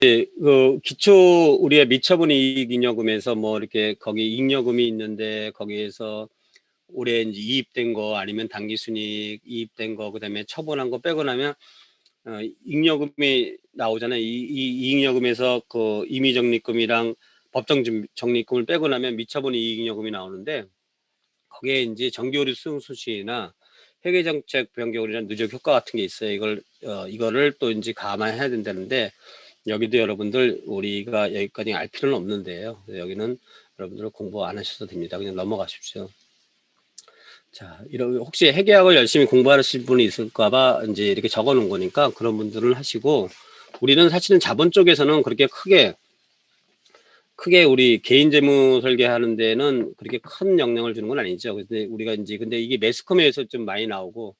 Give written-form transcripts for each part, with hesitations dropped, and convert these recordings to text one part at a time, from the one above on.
그 기초 우리의 미처분 이익잉여금에서 뭐 이렇게 거기 잉여금이 있는데 거기에서 올해 인제 이입된 거 아니면 당기순이익 이입된 거 그다음에 처분한 거 빼고 나면 잉여금이 나오잖아요. 이 잉여금에서 그 임의적립금이랑 법정 적립금을 빼고 나면 미처분 이익잉여금이 나오는데 거기에 인제 정기오류 수용 수시나 회계정책 변경이나 누적 효과 같은 게 있어요. 이거를 또 인제 감안해야 된다는데 여기도 여러분들 우리가 여기까지 알 필요는 없는데요. 여기는 여러분들 공부 안 하셔도 됩니다. 그냥 넘어가십시오. 자, 이런 혹시 회계학을 열심히 공부하실 분이 있을까 봐 이제 이렇게 적어 놓은 거니까 그런 분들은 하시고, 우리는 사실은 자본 쪽에서는 그렇게 크게 우리 개인 재무 설계하는 데는 그렇게 큰 영향을 주는 건 아니죠. 근데 우리가 이제 근데 이게 매스컴에서 좀 많이 나오고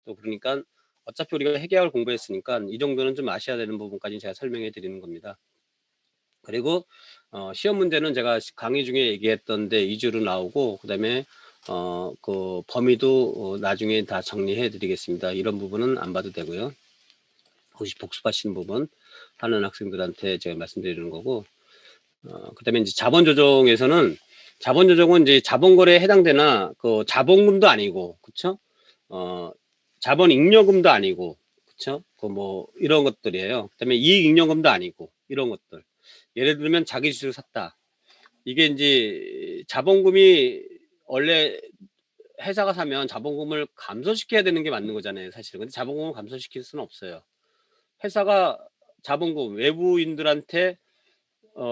또 그러니까 어차피 우리가 회계학을 공부했으니까 이 정도는 좀 아셔야 되는 부분까지 제가 설명해 드리는 겁니다. 그리고 시험 문제는 제가 강의 중에 얘기했던데 위주로 나오고, 그다음에 그 범위도 나중에 다 정리해 드리겠습니다. 이런 부분은 안 봐도 되고요. 혹시 복습하시는 부분 하는 학생들한테 제가 말씀드리는 거고, 그다음에 이제 자본 조정에서는 자본 조정은 이제 자본 거래에 해당되나 그 자본금도 아니고, 그쵸? 자본 잉여금도 아니고, 그쵸? 그 뭐 이런 것들이에요. 그다음에 이익 잉여금도 아니고 이런 것들. 예를 들면 자기 주식을 샀다. 이게 인제 자본금이 원래 회사가 사면 자본금을 감소시켜야 되는 게 맞는 거잖아요, 사실은. 근데 자본금을 감소시킬 수는 없어요. 회사가 자본금 외부인들한테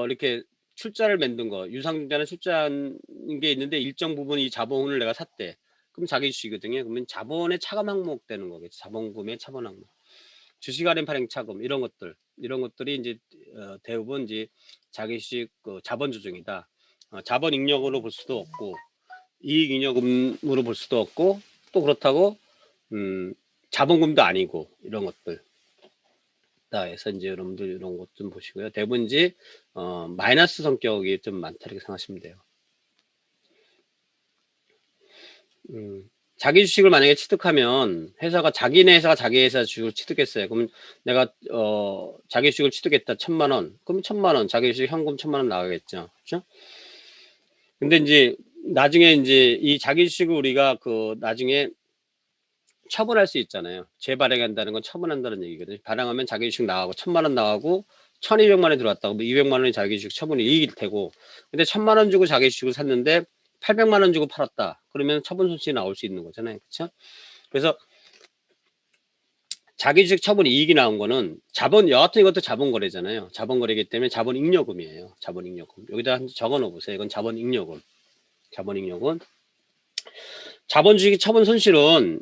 이렇게 출자를 만든 거, 유상증자나 출자한 게 있는데 일정 부분 이 자본을 내가 샀대. 그럼 자기 주식이거든요. 그러면 자본의 차감 항목 되는 거겠죠. 자본금의 차번 항목. 주식 할인 발행 차금 이런 것들, 이런 것들이 인제 대부분 인제 자기 주식 그 자본 조정이다. 자본 잉여금으로 볼 수도 없고 이익 잉여금으로 볼 수도 없고, 또 그렇다고 자본금도 아니고 이런 것들. 해서 인제 여러분들 이런 것 좀 보시고요. 대부분 인제 마이너스 성격이 좀 많다 이렇게 생각하시면 돼요. 자기 주식을 만약에 취득하면 회사가 자기네 회사가 자기 회사 주식을 취득했어요. 그러면 내가 자기 주식을 취득했다 1,000만 원. 그러면 1,000만 원 자기 주식 현금 1,000만 원 나가겠죠. 그죠? 근데 인제 나중에 인제 이 자기 주식을 우리가 그 나중에 처분할 수 있잖아요. 재발행한다는 건 처분한다는 얘기거든요. 발행하면 자기 주식 나가고 1,000만 원 나가고 1,200만 원이 들어왔다. 그럼 200만 원이 자기 주식 처분이 이익일 테고, 근데 1,000만 원 주고 자기 주식을 샀는데 800만 원 주고 팔았다. 그러면 처분 손실이 나올 수 있는 거잖아요. 그쵸? 그래서 자기 주식 처분 이익이 나온 거는 자본, 여하튼 이것도 자본 거래잖아요. 자본 거래이기 때문에 자본 잉여금이에요. 자본 잉여금. 여기다 적어 놓어 보세요. 이건 자본 잉여금. 자본 잉여금. 자본 주식 처분 손실은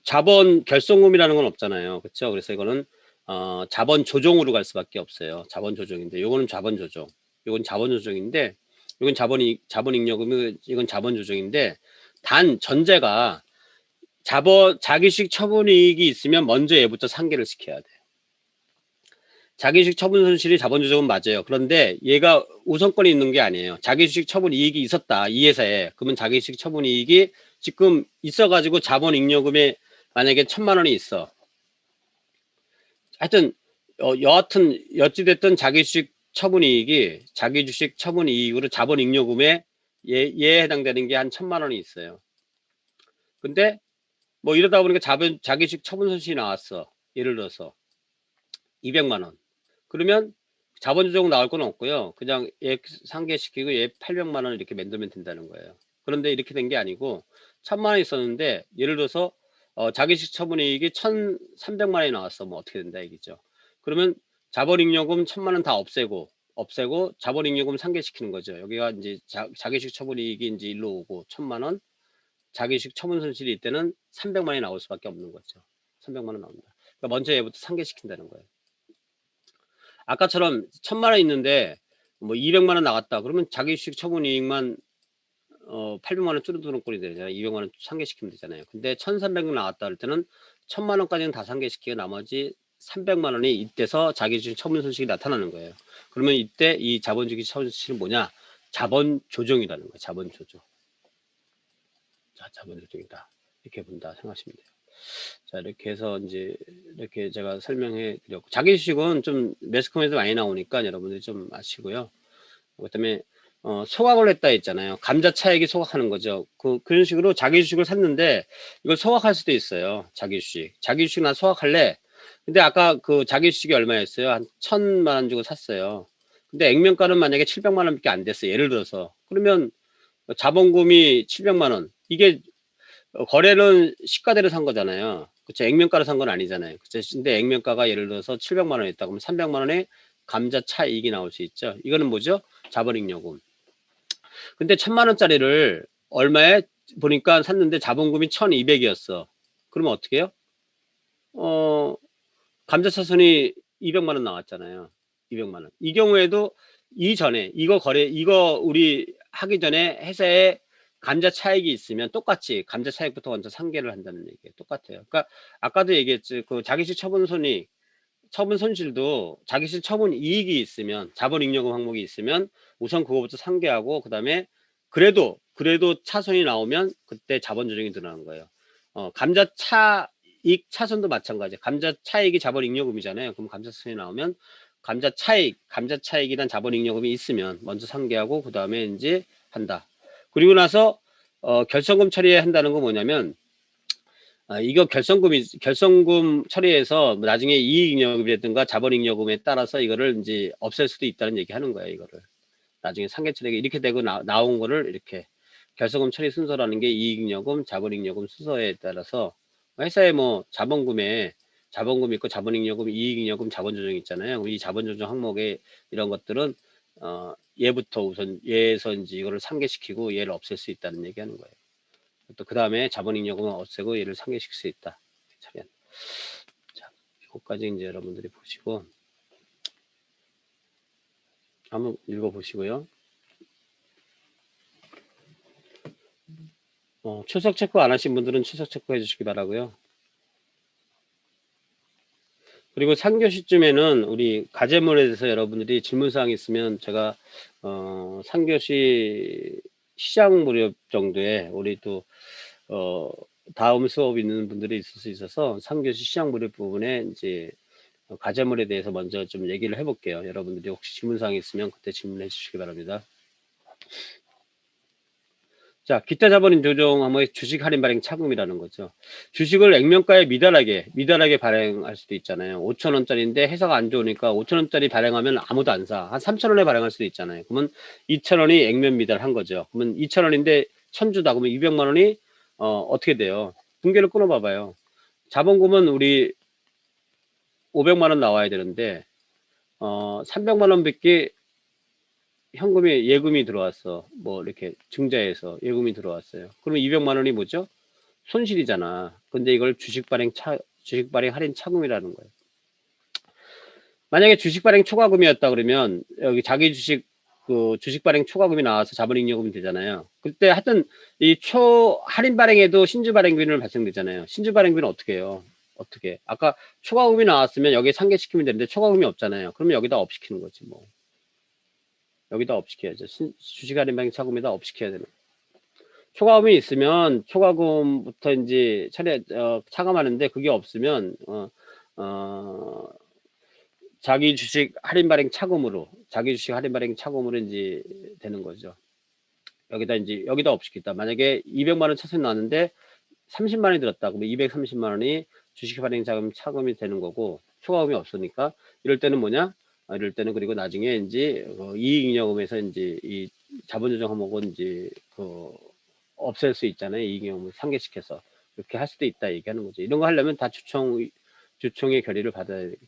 자본 결손금이라는 건 없잖아요. 그쵸? 그래서 이거는 자본 조정으로 갈 수밖에 없어요. 자본 조정인데 요거는 자본 조정. 요건 자본 조정인데 요건 자본 잉여금이, 이건 자본 조정인데 단 전제가 자기식 처분 이익이 있으면 먼저 얘부터 상계를 시켜야 돼요. 자기주식 처분 손실이 자본 조정은 맞아요. 그런데 얘가 우선권이 있는 게 아니에요. 자기주식 처분 이익이 있었다, 이 회사에. 그러면 자기주식 처분 이익이 지금 있어가지고 자본 잉여금에 만약에 1,000만 원이 있어. 하여튼 여하튼 어찌됐든 자기주식 처분 이익이 자기주식 처분 이익으로 자본 잉여금에 얘에 해당되는 게 한 1,000만 원이 있어요. 근데 뭐 이러다 보니까 자기주식 처분 손실이 나왔어. 예를 들어서 200만 원. 그러면 자본 조정 나올 건 없고요. 그냥 얘 상계시키고 얘 800만 원 이렇게 만들면 된다는 거예요. 그런데 이렇게 된 게 아니고 1,000만 원 있었는데 예를 들어서 자기식 처분 이익이 1,300만 원이 나왔어. 뭐 어떻게 된다 얘기죠. 그러면 자본잉여금 1,000만 원 다 없애고 자본잉여금 상계시키는 거죠. 여기가 이제 자기식 처분 이익이 이제 일로 오고 1,000만 원, 자기식 처분 손실이 이때는 300만 원이 나올 수밖에 없는 거죠. 300만 원 나옵니다. 그러니까 먼저 얘부터 상계시킨다는 거예요. 아까처럼 1,000만 원 있는데 뭐 200만 원 나갔다. 그러면 자기 주식 처분 이익만 800만 원 줄어드는 꼴이 되잖아요. 200만 원 상계시키면 되잖아요. 근데 1,300만 나갔다 할 때는 1,000만 원까지는 다 상계시키고 나머지 300만 원이 이때서 자기 주식 처분 손실이 나타나는 거예요. 그러면 이때 이 자본 주식 처분 손실은 뭐냐? 자본 조정이라는 거예요. 자본 조정. 자, 자본 조정이다. 이렇게 본다 생각하시면 돼요. 자, 이렇게 해서 이제 이렇게 제가 설명해 드렸고, 자기 주식은 좀 매스컴에도 많이 나오니까 여러분들이 좀 아시고요. 그다음에 소각을 했다 했잖아요. 감자 차익이 소각하는 거죠. 그런 식으로 자기 주식을 샀는데 이걸 소각할 수도 있어요. 자기 주식. 자기 주식 나 소각할래. 근데 아까 그 자기 주식이 얼마였어요? 한 1,000만 원 주고 샀어요. 근데 액면가는 만약에 700만 원밖에 안 됐어요. 예를 들어서. 그러면 자본금이 700만 원. 이게 거래는 시가대로 산 거잖아요. 그쵸? 액면가로 산 건 아니잖아요. 그쵸? 근데 액면가가 예를 들어서 700만 원이었다. 그러면 300만 원의 감자 차익이 나올 수 있죠. 이거는 뭐죠? 자본잉여금. 근데 1,000만 원짜리를 얼마에 보니까 샀는데 자본금이 1,200이었어. 그러면 어떻게 해요? 어, 감자차선이 200만 원 나왔잖아요. 200만 원. 이 경우에도 이전에 이거 우리 하기 전에 회사에 감자 차익이 있으면 똑같이 감자 차익부터 먼저 상계를 한다는 얘기예요. 똑같아요. 그러니까 아까도 얘기했지. 그 자기실 처분 손익, 처분 손실도 자기실 처분 이익이 있으면 자본잉여금 항목이 있으면 우선 그거부터 상계하고 그다음에 그래도 차손이 나오면 그때 자본 조정이 들어가는 거예요. 감자 차익 차손도 마찬가지예요. 감자 차익이 자본잉여금이잖아요. 그럼 감자 차손이 나오면 감자 차익이란 자본잉여금이 있으면 먼저 상계하고 그다음에 이제 한다. 그리고 나서 결성금 처리한다는 건 뭐냐면 이거 결성금 처리해서 나중에 이익잉여금이라든가 자본잉여금에 따라서 이거를 이제 없앨 수도 있다는 얘기 하는 거예요, 이거를. 나중에 상계 처리가 이렇게 되고 나온 거를 이렇게 결성금 처리 순서라는 게 이익잉여금, 자본잉여금 순서에 따라서 회사에 뭐 자본금 있고 자본잉여금, 이익잉여금, 자본조정 있잖아요. 이 자본조정 항목에 이런 것들은 얘부터 우선 얘에서 이제 이거를 상계시키고 얘를 없앨 수 있다는 얘기 하는 거예요. 또 그 다음에 자본잉여금은 없애고 얘를 상계시킬 수 있다. 자, 이거까지 이제 여러분들이 보시고 한번 읽어보시고요. 출석 체크 안 하신 분들은 출석 체크 해주시기 바라고요. 그리고 3교시쯤에는 우리 과제물에 대해서 여러분들이 질문사항 있으면 제가 3교시 시작 무렵 정도에 우리 또 다음 수업 있는 분들이 있을 수 있어서 3교시 시작 무렵 부분에 이제 과제물에 대해서 먼저 좀 얘기를 해볼게요. 여러분들이 혹시 질문사항 있으면 그때 질문해 주시기 바랍니다. 자, 기타 자본인 조정 항목의 주식 할인 발행 차금이라는 거죠. 주식을 액면가에 미달하게 발행할 수도 있잖아요. 5,000원짜리인데 회사가 안 좋으니까 5,000원짜리 발행하면 아무도 안 사. 한 3,000원에 발행할 수도 있잖아요. 그러면 2,000원이 액면 미달한 거죠. 그러면 2,000원인데 1,000주다. 그러면 200만 원이 어떻게 돼요? 붕괴를 끊어봐봐요. 자본금은 우리 500만 원 나와야 되는데 300만 원밖에 현금이 예금이 들어왔어. 뭐 이렇게 증자해서 예금이 들어왔어요. 그러면 200만 원이 뭐죠? 손실이잖아. 근데 이걸 주식 발행 할인 차금이라는 거예요. 만약에 주식 발행 초과금이었다 그러면 여기 자기 주식 주식 발행 초과금이 나와서 자본잉여금이 되잖아요. 그때 하여튼 이 할인 발행에도 신주 발행비는 발생되잖아요. 신주 발행비는 어떻게 해요? 어떻게? 아까 초과금이 나왔으면 여기에 상계시키면 되는데 초과금이 없잖아요. 그러면 여기다 업시키는 거지 뭐. 여기다 업시켜야죠. 주식 할인 발행 차금에다 업시켜야 되는. 초과금이 있으면 초과금부터 이제 차감하는데 그게 없으면 자기 주식 할인 발행 차금으로 이제 되는 거죠. 여기다 업시켰다. 만약에 200만 원 차손 나왔는데 30만 원이 들었다. 그러면 230만 원이 주식 발행 자금 차금이 되는 거고 초과금이 없으니까 이럴 때는 뭐냐? 이럴 때는 그리고 나중에 이제 이익잉여금에서 이제 이 자본조정 항목은 이제 없앨 수 있잖아요. 이익잉여금을 상계시켜서 이렇게 할 수도 있다 얘기하는 거죠. 이런 거 하려면 다 주총의 결의를 받아야 되겠죠.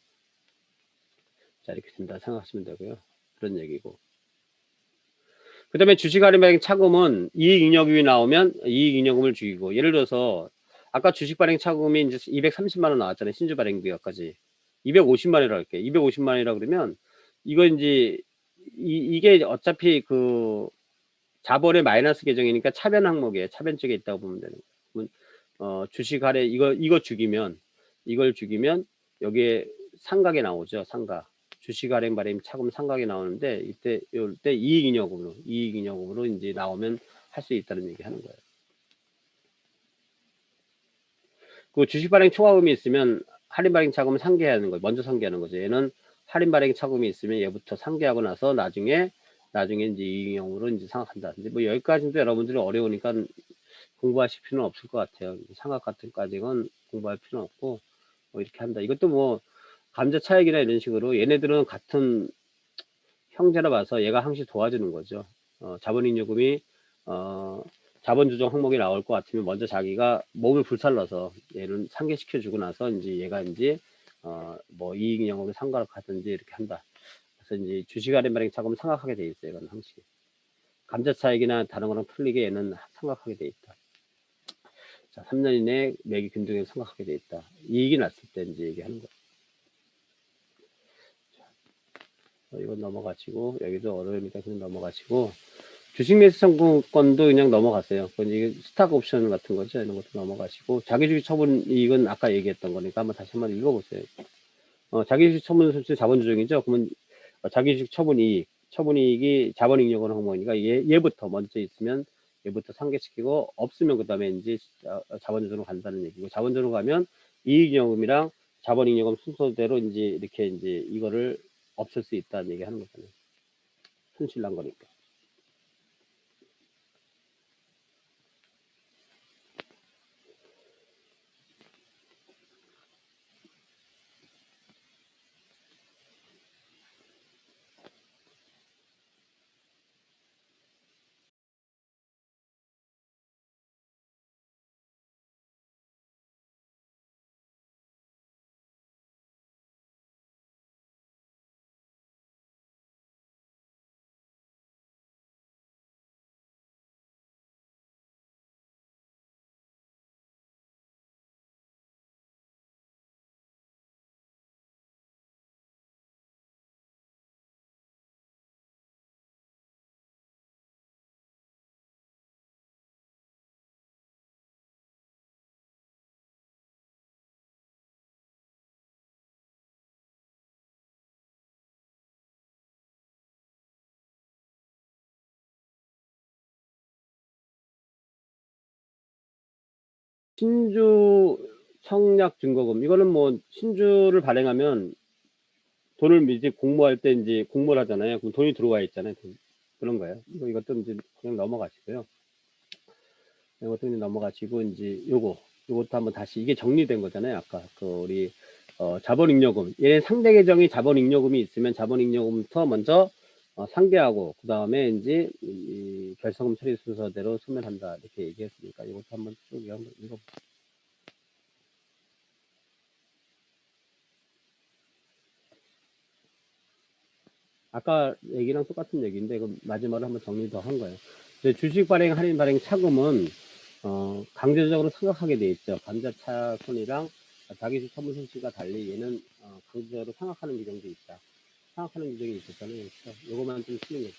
자, 이렇게 된다 생각하시면 되고요. 그런 얘기고. 그 다음에 주식 할인 발행 차금은 이익잉여금이 나오면 이익잉여금을 죽이고, 예를 들어서 아까 주식 발행 차금이 이제 230만 원 나왔잖아요. 신주 발행비까지 250만 원이라고 할게요. 250만 원이라고 그러면 이거 이제 이게 어차피 자본의 마이너스 계정이니까 차변 항목이에요. 차변 쪽에 있다고 보면 되는 거예요. 주식 할인 이걸 죽이면 여기에 상각에 나오죠. 상각. 주식 할인 발행 차금 상각이 나오는데 이때 이익잉여금으로 이제 나오면 할 수 있다는 얘기 하는 거예요. 그 주식 발행 초과금이 있으면 할인 발행 차금을 상계하는 거예요. 먼저 상계하는 거죠. 얘는 할인 발행 차금이 있으면 얘부터 상계하고 나서 나중에 이제 이익용으로 이제 상각한다. 근데 뭐 여기까지도 여러분들이 어려우니까 공부하실 필요는 없을 것 같아요. 삼각 같은 까지는 공부할 필요는 없고 뭐 이렇게 한다. 이것도 뭐 감자 차익이나 이런 식으로 얘네들은 같은 형제라 봐서 얘가 항시 도와주는 거죠. 자본잉여금이 자본 조정 항목이 나올 것 같으면 먼저 자기가 몸을 불살라서 얘를 상계시켜 주고 나서 이제 얘가 이제 뭐 이익 영역을 상각하든지 이렇게 한다. 그래서 이제 주식 할인 발행 차금 상각하게 돼 있어요. 이건 항시 감자 차익이나 다른 거랑 틀리게 얘는 상각하게 돼 있다. 자, 3년 이내에 매기 균등에 상각하게 돼 있다. 이익이 났을 때 이제 얘기하는 거예요. 이건 넘어가시고 여기도 어려우니까 그냥 넘어가시고 주식 매수 청구권도 그냥 넘어갔어요. 이게 스탁 옵션 같은 거죠. 이런 것도 넘어가시고 자기주식 처분 이익은 아까 얘기했던 거니까 한번 다시 한번 읽어보세요. 자기주식 처분 손실 자본 조정이죠. 그러면 자기주식 처분 이익이 자본 잉여금 항목이니까 얘부터 먼저 있으면 얘부터 상계시키고 없으면 그 다음에 이제 자본 조정으로 간다는 얘기고 자본 조정으로 가면 이익 잉여금이랑 자본 잉여금 순서대로 이제 이렇게 이제 이거를 없앨 수 있다는 얘기 하는 거잖아요. 손실 난 거니까. 신주 청약 증거금 이거는 뭐 신주를 발행하면 돈을 이제 공모할 때 이제 공모를 하잖아요. 그럼 돈이 들어와 있잖아요. 그런 거예요. 이것도 이제 그냥 넘어가시고요. 이것도 그냥 넘어가시고 이제 요것도 한번 다시 이게 정리된 거잖아요. 아까 그 우리 자본잉여금 얘 상대 계정이 자본잉여금이 있으면 자본잉여금부터 먼저 상계하고 그 다음에 이제 이 결성금 처리 순서대로 소멸한다 이렇게 얘기했으니까 이것도 한번 쭉 읽어보세요. 아까 얘기랑 똑같은 얘기인데 그 마지막으로 한번 정리 더 한 거예요. 주식 발행, 할인 발행 차금은 강제적으로 상각하게 돼 있죠. 감자차 손이랑 자기주식 처분 손실과 달리 얘는 강제적으로 상각하는 규정도 있다. 상각하는 규정이 있었잖아요. 그렇죠? 요거만 좀 틀린 거죠.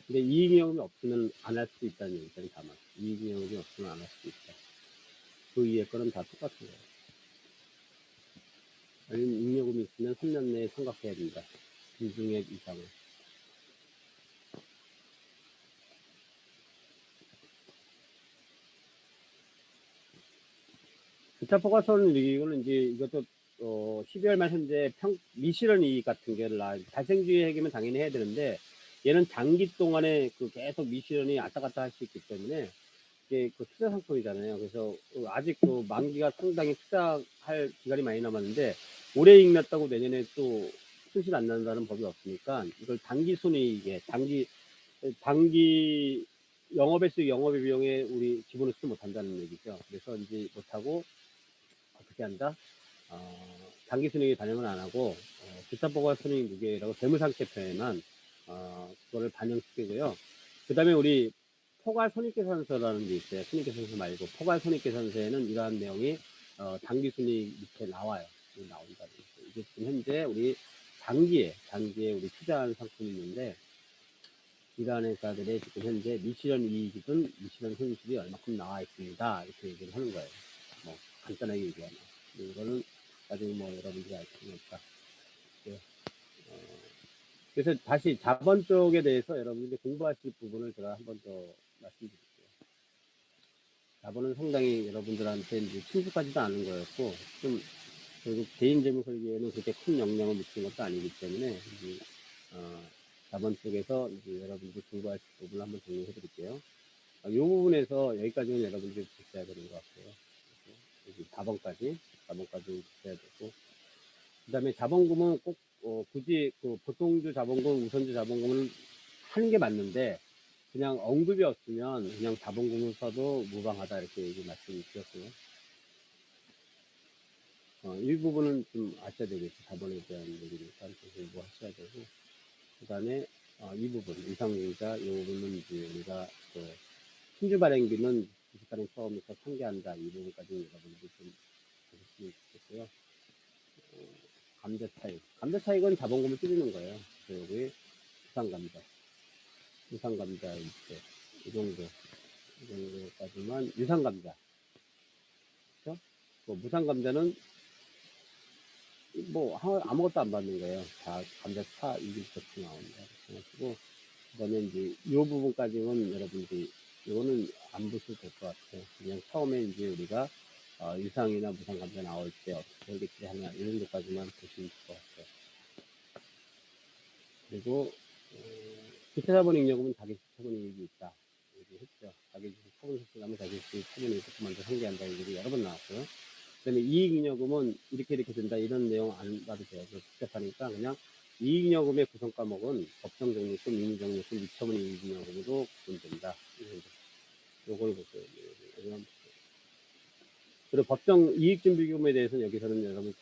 근데 이익잉여금이 없으면 안 할 수도 있다는 얘기잖아요. 다만 이익잉여금이 없으면 안 할 수도 있다. 그 위에 거는 다 똑같은 거예요. 아니면 잉여금이 있으면 3년 내에 상각해야 된다. 비중액 이상을. 기타 포괄손 이거는 이제 이것도 12월 말 현재 미실현 이익 같은 게를 발생주의 회계면 당연히 해야 되는데 얘는 장기 동안에 그 계속 미실현이 왔다 갔다 할 수 있기 때문에 이게 그 투자 상품이잖아요. 그래서 아직 그 만기가 상당히 투자할 기간이 많이 남았는데 올해 이익 났다고 내년에 또 손실 안 난다는 법이 없으니까 이걸 단기 손익에 단기 영업외수 영업의 비용에 우리 집어넣지 못한다는 얘기죠. 그래서 이제 못하고 어떻게 한다? 단기 순이익에 반영을 안 하고 기타보가 순이익 무게라고 재무상태표에만 그거를 반영시키고요. 그 다음에 우리 포괄 손익계산서라는 게 있어요. 손익계산서 말고 포괄 손익계산서에는 이러한 내용이 단기 순이익 밑에 나와요. 나온다. 이게 지금 현재 우리 단기에 우리 투자한 상품이 있는데 이러한 회사들의 지금 현재 미실현 이익이든 미실현 손실이 얼마큼 나와 있습니다. 이렇게 얘기를 하는 거예요. 뭐 간단하게 얘기하면 이거는 나중에 뭐 여러분들이 알 수는 없다. 네. 그래서 다시 자본 쪽에 대해서 여러분들이 공부하실 부분을 제가 한 번 더 말씀드릴게요. 자본은 상당히 여러분들한테 이제 친숙하지도 않은 거였고, 좀 결국 개인 재무 설계에는 그렇게 큰 영향을 미치는 것도 아니기 때문에 이제 자본 쪽에서 이제 여러분들 공부하실 부분을 한번 정리해 드릴게요. 이 부분에서 여기까지는 여러분들이 보셔야 되는 것 같고요. 여기 4번까지 보셔야 되고, 그 다음에 자본금은 꼭 굳이 그 보통주 자본금, 우선주 자본금을 하는 게 맞는데, 그냥 언급이 없으면 그냥 자본금을 써도 무방하다, 이렇게 얘기 말씀드렸고요. 이 부분은 좀 아셔야 되겠죠. 자본에 대한 얘기니까 좀 공부하셔야 되고, 그 다음에 이 부분, 이상용자, 이 부분은 이제 우리가 신주 발행비는 주식 발행 처음부터 상계한다, 이 부분까지 여러분들 좀 보셨으면 좋겠고요. 감자 차익. 감자 차익은 자본금을 줄이는 거예요. 그래서 여기 유상감자 이제 이 정도까지만 유상감자. 그렇죠? 무상감자는 뭐 아무것도 안 받는 거예요. 다 감자 차 20% 나온다. 그래가지고 그다음에 이제 이 부분까지는 여러분들이 이거는 안 보셔도 될 것 같아요. 그냥 처음에 이제 우리가 유상이나 무상감자 나올 때 어떻게 설계치 하냐 이 정도까지만 보시면 될 것 같아요. 그리고 기타자본잉여금은 자기주식 처분이익이 있다. 얘기했죠. 자기주식 처분 실시하면 자기주식 처분이익 먼저 상계한다. 얘기 여러 번 나왔고요. 그다음에 이익잉여금은 이렇게 된다. 이런 내용 안 봐도 돼요. 복잡하니까 그냥 이익잉여금의 구성 과목은 법정적립금, 임의적립금, 미처분 이익잉여금으로 구분된다. 요걸 보세요. 그리고 법정 이익준비금에 대해서는 여기서는 여러분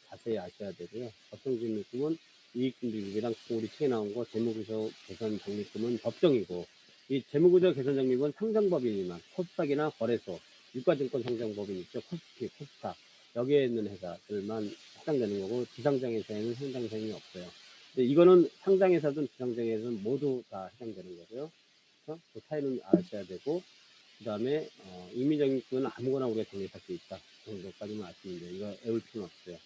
자세히 아셔야 되고요. 법정준비금은 이익준비금이랑 우리 책에 나온 거 재무구조 개선 적립금은 법정이고, 이 재무구조 개선 적립은 상장법인이만 코스닥이나 거래소, 유가증권 상장법인 있죠. 코스피, 코스닥 여기에 있는 회사들만 해당되는 거고, 지상장에서는 해당되는 게 없어요. 근데 이거는 상장회사든 지상장회사든 모두 다 해당되는 거고요. 그 차이는 아셔야 되고, 그 다음에 임의적립금은 아무거나 우리가 적립할 수 있다. 그 정도까지만 아시면 돼요. 이거 외울 필요는 없어요.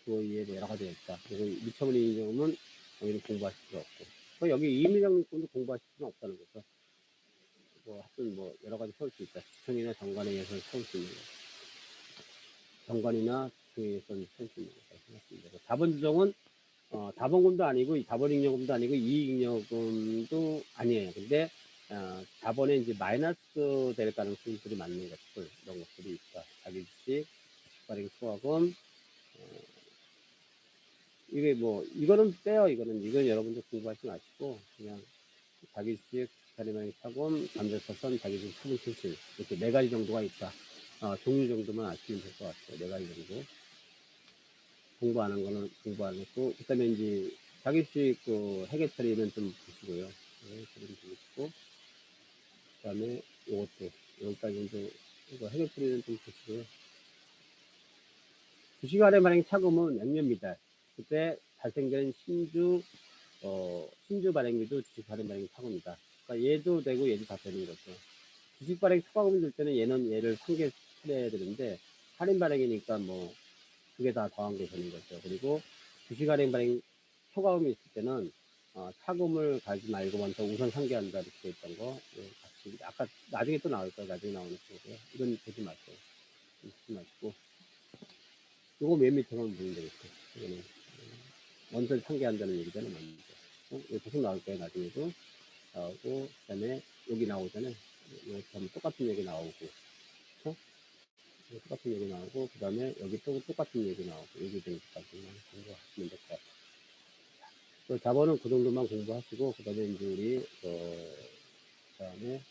그 이외에 여러 가지가 있다. 그리고 미처분 이익금은 여기는 공부하실 필요 없고, 여기 임의적립금도 공부하실 필요는 없다는 거죠. 하여튼 여러 가지 세울 수 있다. 시청이나 정관에 의해서 세울 수 있는 거. 정관이나 시청에 의해서 세울 수 있는 거다 생각합니다. 자본주정은 자본금도 아니고 자본잉여금도 아니고 이익잉여금도 아니에요. 근데 자본에 이제 마이너스 될 가능성들이 많은 것들, 이런 것들이 있다. 자기주식, 발행 투자금, 이게 이거는 빼요. 이건 여러분들 공부하지 마시고 그냥 자기주식, 자리마이 차금, 감자차선, 자기주식 처분 실실 이렇게 4가지 정도가 있다. 종류 정도만 아시면 될 것 같아요. 4가지 정도. 공부하는 거는 공부하는 거고, 그 다음에 이제 자기주식 회계 처리는 좀 보시고요. 회계 처리는 보시고, 그 다음에 요것도, 여기까지도, 이거 회계 처리는 좀 보시고요. 주식 할인 발행 차금은 액면 미달. 그때 발생된 신주 발행비도 주식 할인 발행 차금이다. 그러니까 얘도 되고 얘도 다 되는 거죠. 주식 발행 초과금이 될 때는 얘를 상계 처리해야 되는데, 할인 발행이니까 그게 다 더한 게 되는 거죠. 그리고 주식 할인 발행 초과금이 있을 때는 차금을 가지 말고 먼저 우선 상계한다 이렇게 했던 거 같이 아까 나중에 또 나올 거예요. 나중에 나오는 거고요. 이건 보지 마세요. 보지 마시고 이거 맨 밑에만 보면 되겠어요. 이거는 먼저 상계한다는 얘기잖아요. 먼저. 이거 계속 나올 거예요. 나중에도 나오고, 그다음에 여기 나오잖아요. 이거 똑같은 얘기 나오고, 똑같은 얘기 나오고, 그 다음에 여기 또 똑같은 얘기 나오고, 여기 정도까지만 공부하시면 될 것 같아요. 그 자본은 그 정도만 공부하시고, 그 다음에 이제 우리, 그 다음에,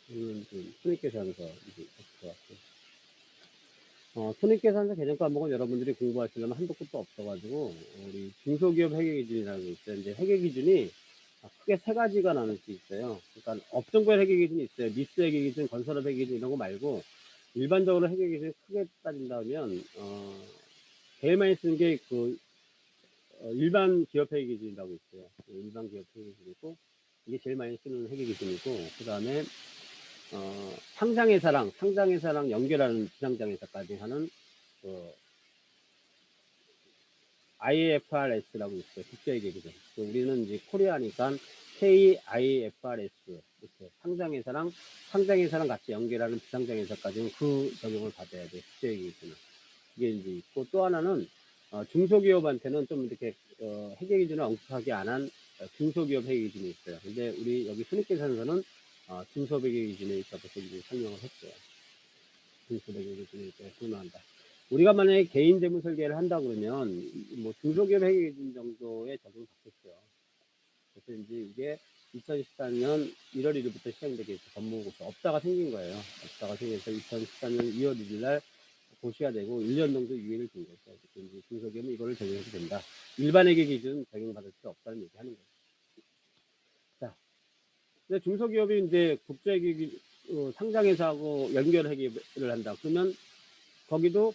이거는 좀 손익계산서 이제 것 같아요. 손익계산서 개정 과목은 여러분들이 공부하시려면 한도 끝도 없어가지고, 우리 중소기업 회계기준이라는 게 있어요. 이제 회계기준이 크게 3가지가 나눌 수 있어요. 그러니까 업종별 회계기준이 있어요. 미스 회계기준, 건설업 회계기준 이런 거 말고, 일반적으로 회계기준이 크게 따진다면, 제일 많이 쓰는 게 일반 기업 회계기준이라고 있어요. 일반 기업 회계기준이고, 이게 제일 많이 쓰는 회계기준이고, 그 다음에, 상장회사랑 연결하는 비상장회사까지 하는, IFRS라고 있어요. 국제회계기준. 우리는 이제 코리아니까 KIFRS 이렇게 상장회사랑 같이 연결하는 비상장회사까지는 그 적용을 받아야 돼. 국제기준은. 그게 이제 있고 또 하나는 중소기업한테는 좀 이렇게 회계기준을 엄격하게 안 한 중소기업 회계기준이 있어요. 근데 우리 여기 손익계산서는 중소회계기준에 있다고 이제 설명을 했어요. 중소회계기준에 설명한다. 우리가 만약에 개인 재무 설계를 한다 그러면 뭐 중소기업 회계기준 정도의 적용을 받겠어요. 그래서 이제 이게 2014년 1월 1일부터 시행되게 해서 법무부에서 업자가 생긴 거예요. 업자가 생겨서 2014년 2월 1일 날 고시가 되고 1년 정도 유예를 준 거죠. 그래서 이제 중소기업은 이거를 적용해도 된다. 일반 회계 기준 적용받을 필요 없다는 얘기 하는 거예요. 자, 근데 중소기업이 이제 국제회계 상장회사하고 연결회계를 한다. 그러면 거기도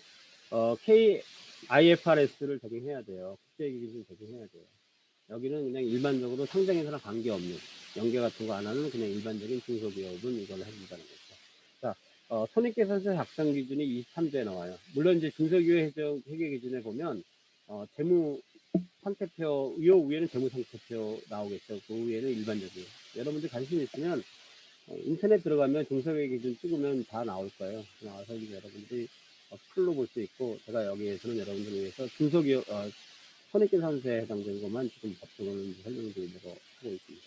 KIFRS를 적용해야 돼요. 국제회계 기준 적용해야 돼요. 여기는 그냥 일반적으로 상장회사랑 관계없는 연계 같은 거 안 하는 그냥 일반적인 중소기업은 이걸 해준다는 거죠. 자, 손익계산서 작성 기준이 23조에 나와요. 물론 이제 중소기업 회계 기준에 보면 재무 상태표, 요 위에는 재무 상태표 나오겠죠. 그 위에는 일반적인. 여러분들 관심 있으면 인터넷 들어가면 중소기업 기준 찍으면 다 나올 거예요. 나와서 이제 여러분들이 풀로 볼 수 있고, 제가 여기에서는 여러분들을 위해서 중소기업 손익계산서에 해당되는 것만 지금 법적으로 설명드리려고 하고 있습니다.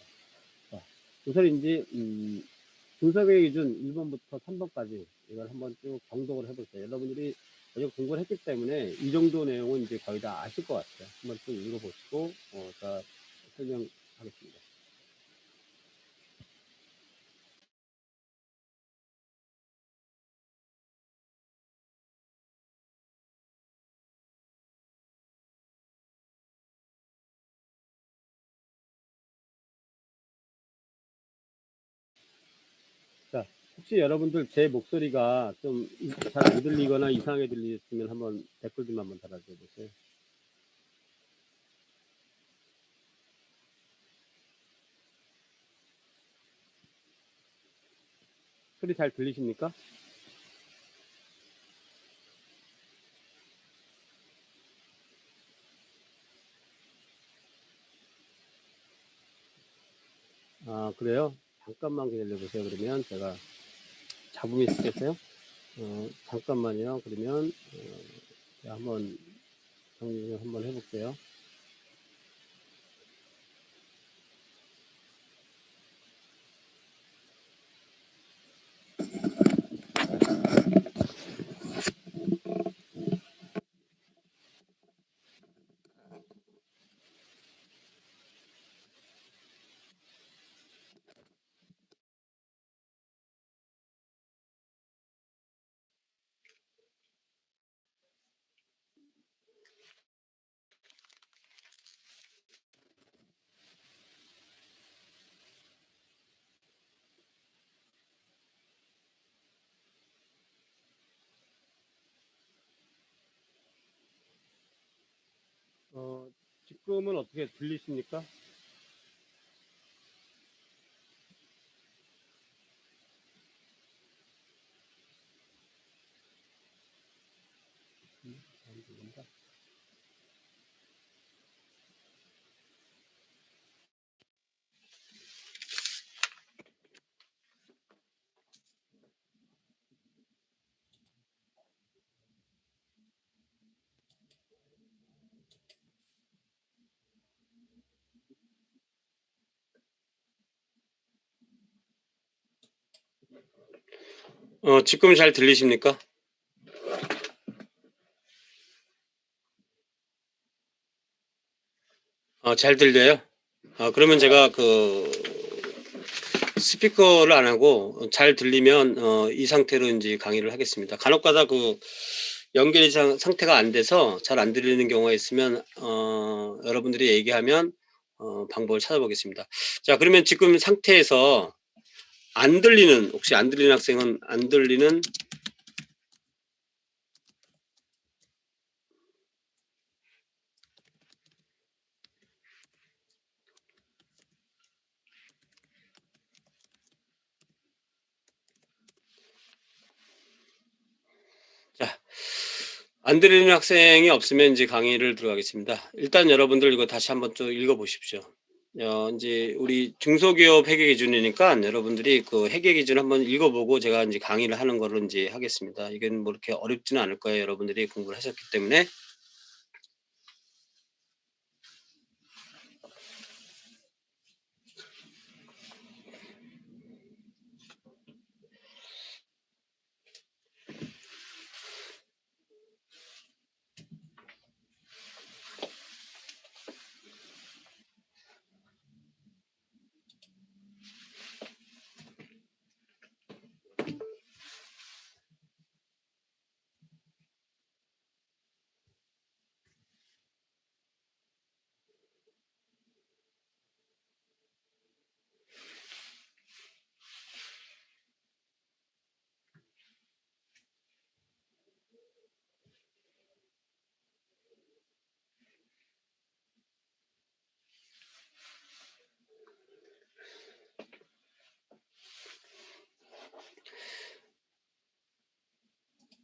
자, 우선 이제 중소기업 기준 1번부터 3번까지 이걸 한번 쭉 정독을 해볼게요. 여러분들이 어제 공부를 했기 때문에 이 정도 내용은 이제 거의 다 아실 것 같아요. 한번 쭉 읽어보시고 자, 설명하겠습니다. 자, 혹시 여러분들 제 목소리가 좀 잘 안 들리거나 이상하게 들리시면 한번 댓글 좀 한번 달아줘 보세요. 소리 잘 들리십니까? 아, 그래요? 잠깐만 기다려보세요. 그러면 제가 잡음이 있겠어요? 잠깐만요. 그러면 제가 한번 정리 좀 한번 해볼게요. 지금은 어떻게 들리십니까? 지금 잘 들리십니까? 잘 들려요? 그러면 제가 스피커를 안 하고 잘 들리면 이 상태로 이제 강의를 하겠습니다. 간혹가다 연결이 상태가 안 돼서 잘 안 들리는 경우가 있으면 여러분들이 얘기하면 방법을 찾아보겠습니다. 자, 그러면 지금 상태에서 혹시 안 들리는 학생은 안 들리는 자, 안 들리는 학생이 없으면 이제 강의를 들어가겠습니다. 일단 여러분들 이거 다시 한번 좀 읽어 보십시오. 인제 우리 중소기업 회계 기준이니까 여러분들이 그 회계 기준 한번 읽어보고 제가 인제 강의를 하는 거로 인제 하겠습니다. 이건 뭐 이렇게 어렵지는 않을 거예요, 여러분들이 공부를 하셨기 때문에.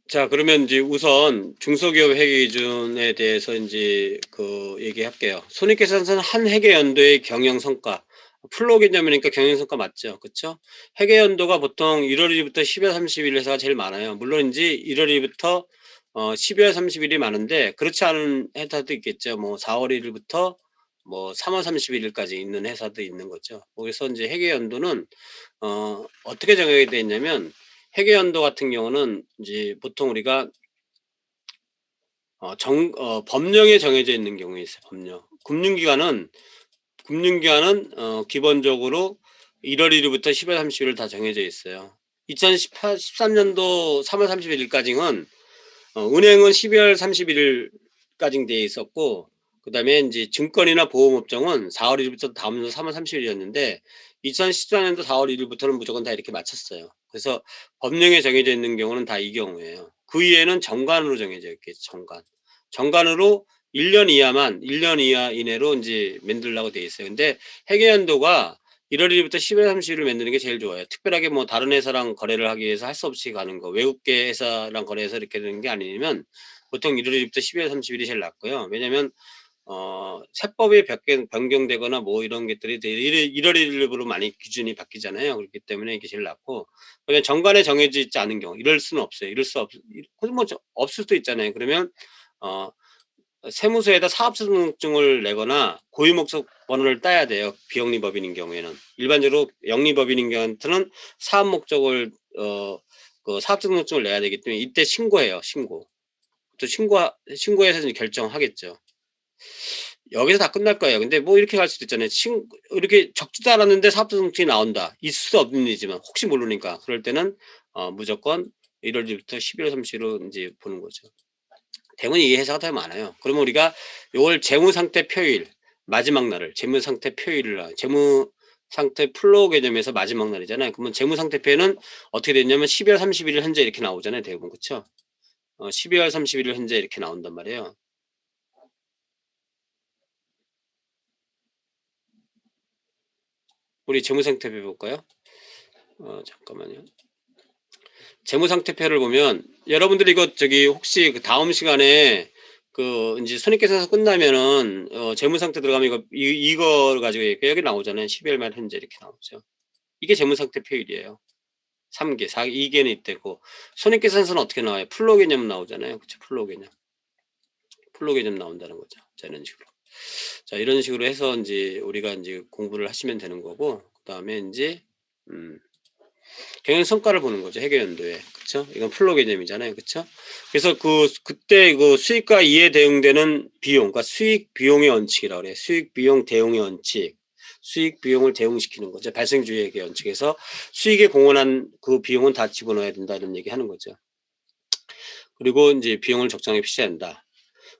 자, 그러면 이제 우선 중소기업 회계 기준에 대해서 인제 그 얘기할게요. 손익계산서는 한 회계 연도의 경영 성과, 플로우 개념이니까 경영 성과 맞죠? 그쵸? 회계 연도가 보통 1월 1 일부터 12월 30일 회사가 제일 많아요. 물론 인제 1월 1 일부터 12월 30 일이 많은데 그렇지 않은 회사도 있겠죠. 뭐 4월 1 일부터 뭐 3월 31 일까지 있는 회사도 있는 거죠. 거기서 인제 회계 연도는 어떻게 정하게 돼 있냐면, 회계연도 같은 경우는 이제 보통 우리가 법령에 정해져 있는 경우에 있어요, 법령. 기본적으로 1월 1 일부터 10월 30 일을 다 정해져 있어요. 2018 13 년도 3월 31 일까지는 은행은 12월 31 일까지 돼 있었고, 그다음에 인제 증권이나 보험업종은 4월 1 일부터 다음 년 3월 30 일이었는데, 2014 년도 4월 1 일부터는 무조건 다 이렇게 맞췄어요. 그래서 법령에 정해져 있는 경우는 다 이 경우예요. 그 이외에는 정관으로 정해져 있겠죠, 정관. 정관으로 1년 이하 이내로 인제 만들라고 돼 있어요. 근데 회계연도가 1월 1 일부터 10월 30 일을 만드는 게 제일 좋아요. 특별하게 뭐 다른 회사랑 거래를 하기 위해서 할 수 없이 가는 거, 외국계 회사랑 거래해서 이렇게 되는 게 아니면 보통 1월 1 일부터 12월 30 일이 제일 낫고요. 왜냐면 세법이 변경되거나 뭐 이런 것들이 되게 1월 1 일부로 많이 기준이 바뀌잖아요. 그렇기 때문에 이게 제일 낫고, 그냥 정관에 정해져 있지 않은 경우 이럴 수는 없어요. 이럴 수 없 그 뭐 없을 수도 있잖아요. 그러면 어 세무서에다 사업자 등록증을 내거나 고유목적 번호를 따야 돼요, 비영리법인인 경우에는. 일반적으로 영리법인인 경우한테는 사업 목적을 그 사업자 등록증을 내야 되기 때문에 이때 신고해요, 신고. 또 신고해서 이제 결정하겠죠. 여기서 다 끝날 거예요. 근데 뭐 이렇게 갈 수도 있잖아요. 이렇게 적지도 않았는데 사업자 등록증이 나온다. 있을 수 없는 일이지만 혹시 모르니까. 그럴 때는 무조건 1월 1 일부터 12월 30 일로 인제 보는 거죠. 대부분 이 회사가 더 많아요. 그러면 우리가 요걸 재무상태 표일, 마지막 날을 재무상태 표일을 재무상태 플로우 개념에서 마지막 날이잖아요. 그러면 재무상태표에는 어떻게 됐냐면 12월 31일 현재 이렇게 나오잖아요, 대부분. 그쵸? 12월 31일 현재 이렇게 나온단 말이에요. 우리 재무상태표 볼까요? 잠깐만요. 재무상태표를 보면 여러분들이 이거 저기 혹시 그 다음 시간에 그 인제 손익계산서 끝나면은 재무상태 들어가면 이거 가지고 여기 나오잖아요. 12월 말 현재 이렇게 나오죠. 이게 재무상태 표일이에요. 3 개, 4 개, 2 개는 있대고, 손익계산서는 어떻게 나와요? 플로우 개념 나오잖아요. 그쵸? 플로우 개념. 플로우 개념 나온다는 거죠. 자, 이런 식으로. 자, 이런 식으로 해서 인제 우리가 인제 공부를 하시면 되는 거고, 그다음에 인제 음 경영 성과를 보는 거죠, 회계 연도에. 그쵸? 이건 플로우 개념이잖아요. 그쵸? 그래서 그때 그 수익과 이에 대응되는 비용, 그러니까 수익 비용의 원칙이라고 그래요. 수익 비용 대응의 원칙. 수익 비용을 대응시키는 거죠. 발생주의액의 원칙에서 수익에 공헌한 그 비용은 다 집어넣어야 된다, 이런 얘기하는 거죠. 그리고 인제 비용을 적정하게 표시해야 한다.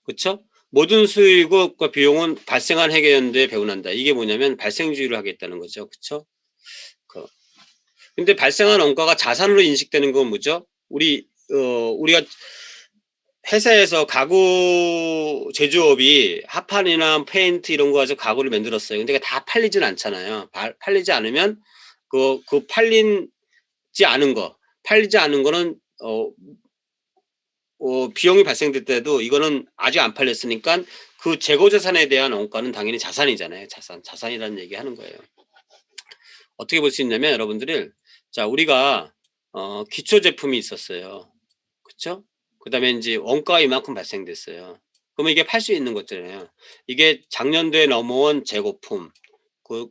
그쵸? 모든 수익과 비용은 발생한 회계 연도에 배분한다. 이게 뭐냐면 발생주의를 하겠다는 거죠. 그쵸? 그 근데 발생한 원가가 자산으로 인식되는 건 뭐죠? 우리가 회사에서 가구 제조업이 합판이나 페인트 이런 거 가지고 가구를 만들었어요. 근데 그게 다 팔리진 않잖아요. 팔리지 않으면 팔리지 않은 거, 팔리지 않은 거는 비용이 발생될 때도 이거는 아직 안 팔렸으니까 그 재고 자산에 대한 원가는 당연히 자산이잖아요. 자산이라는 얘기 하는 거예요. 어떻게 볼 수 있냐면 여러분들이 자 우리가 기초 제품이 있었어요. 그쵸? 그다음에 인제 원가가 이만큼 발생됐어요. 그러면 이게 팔 수 있는 거잖아요. 이게 작년도에 넘어온 재고품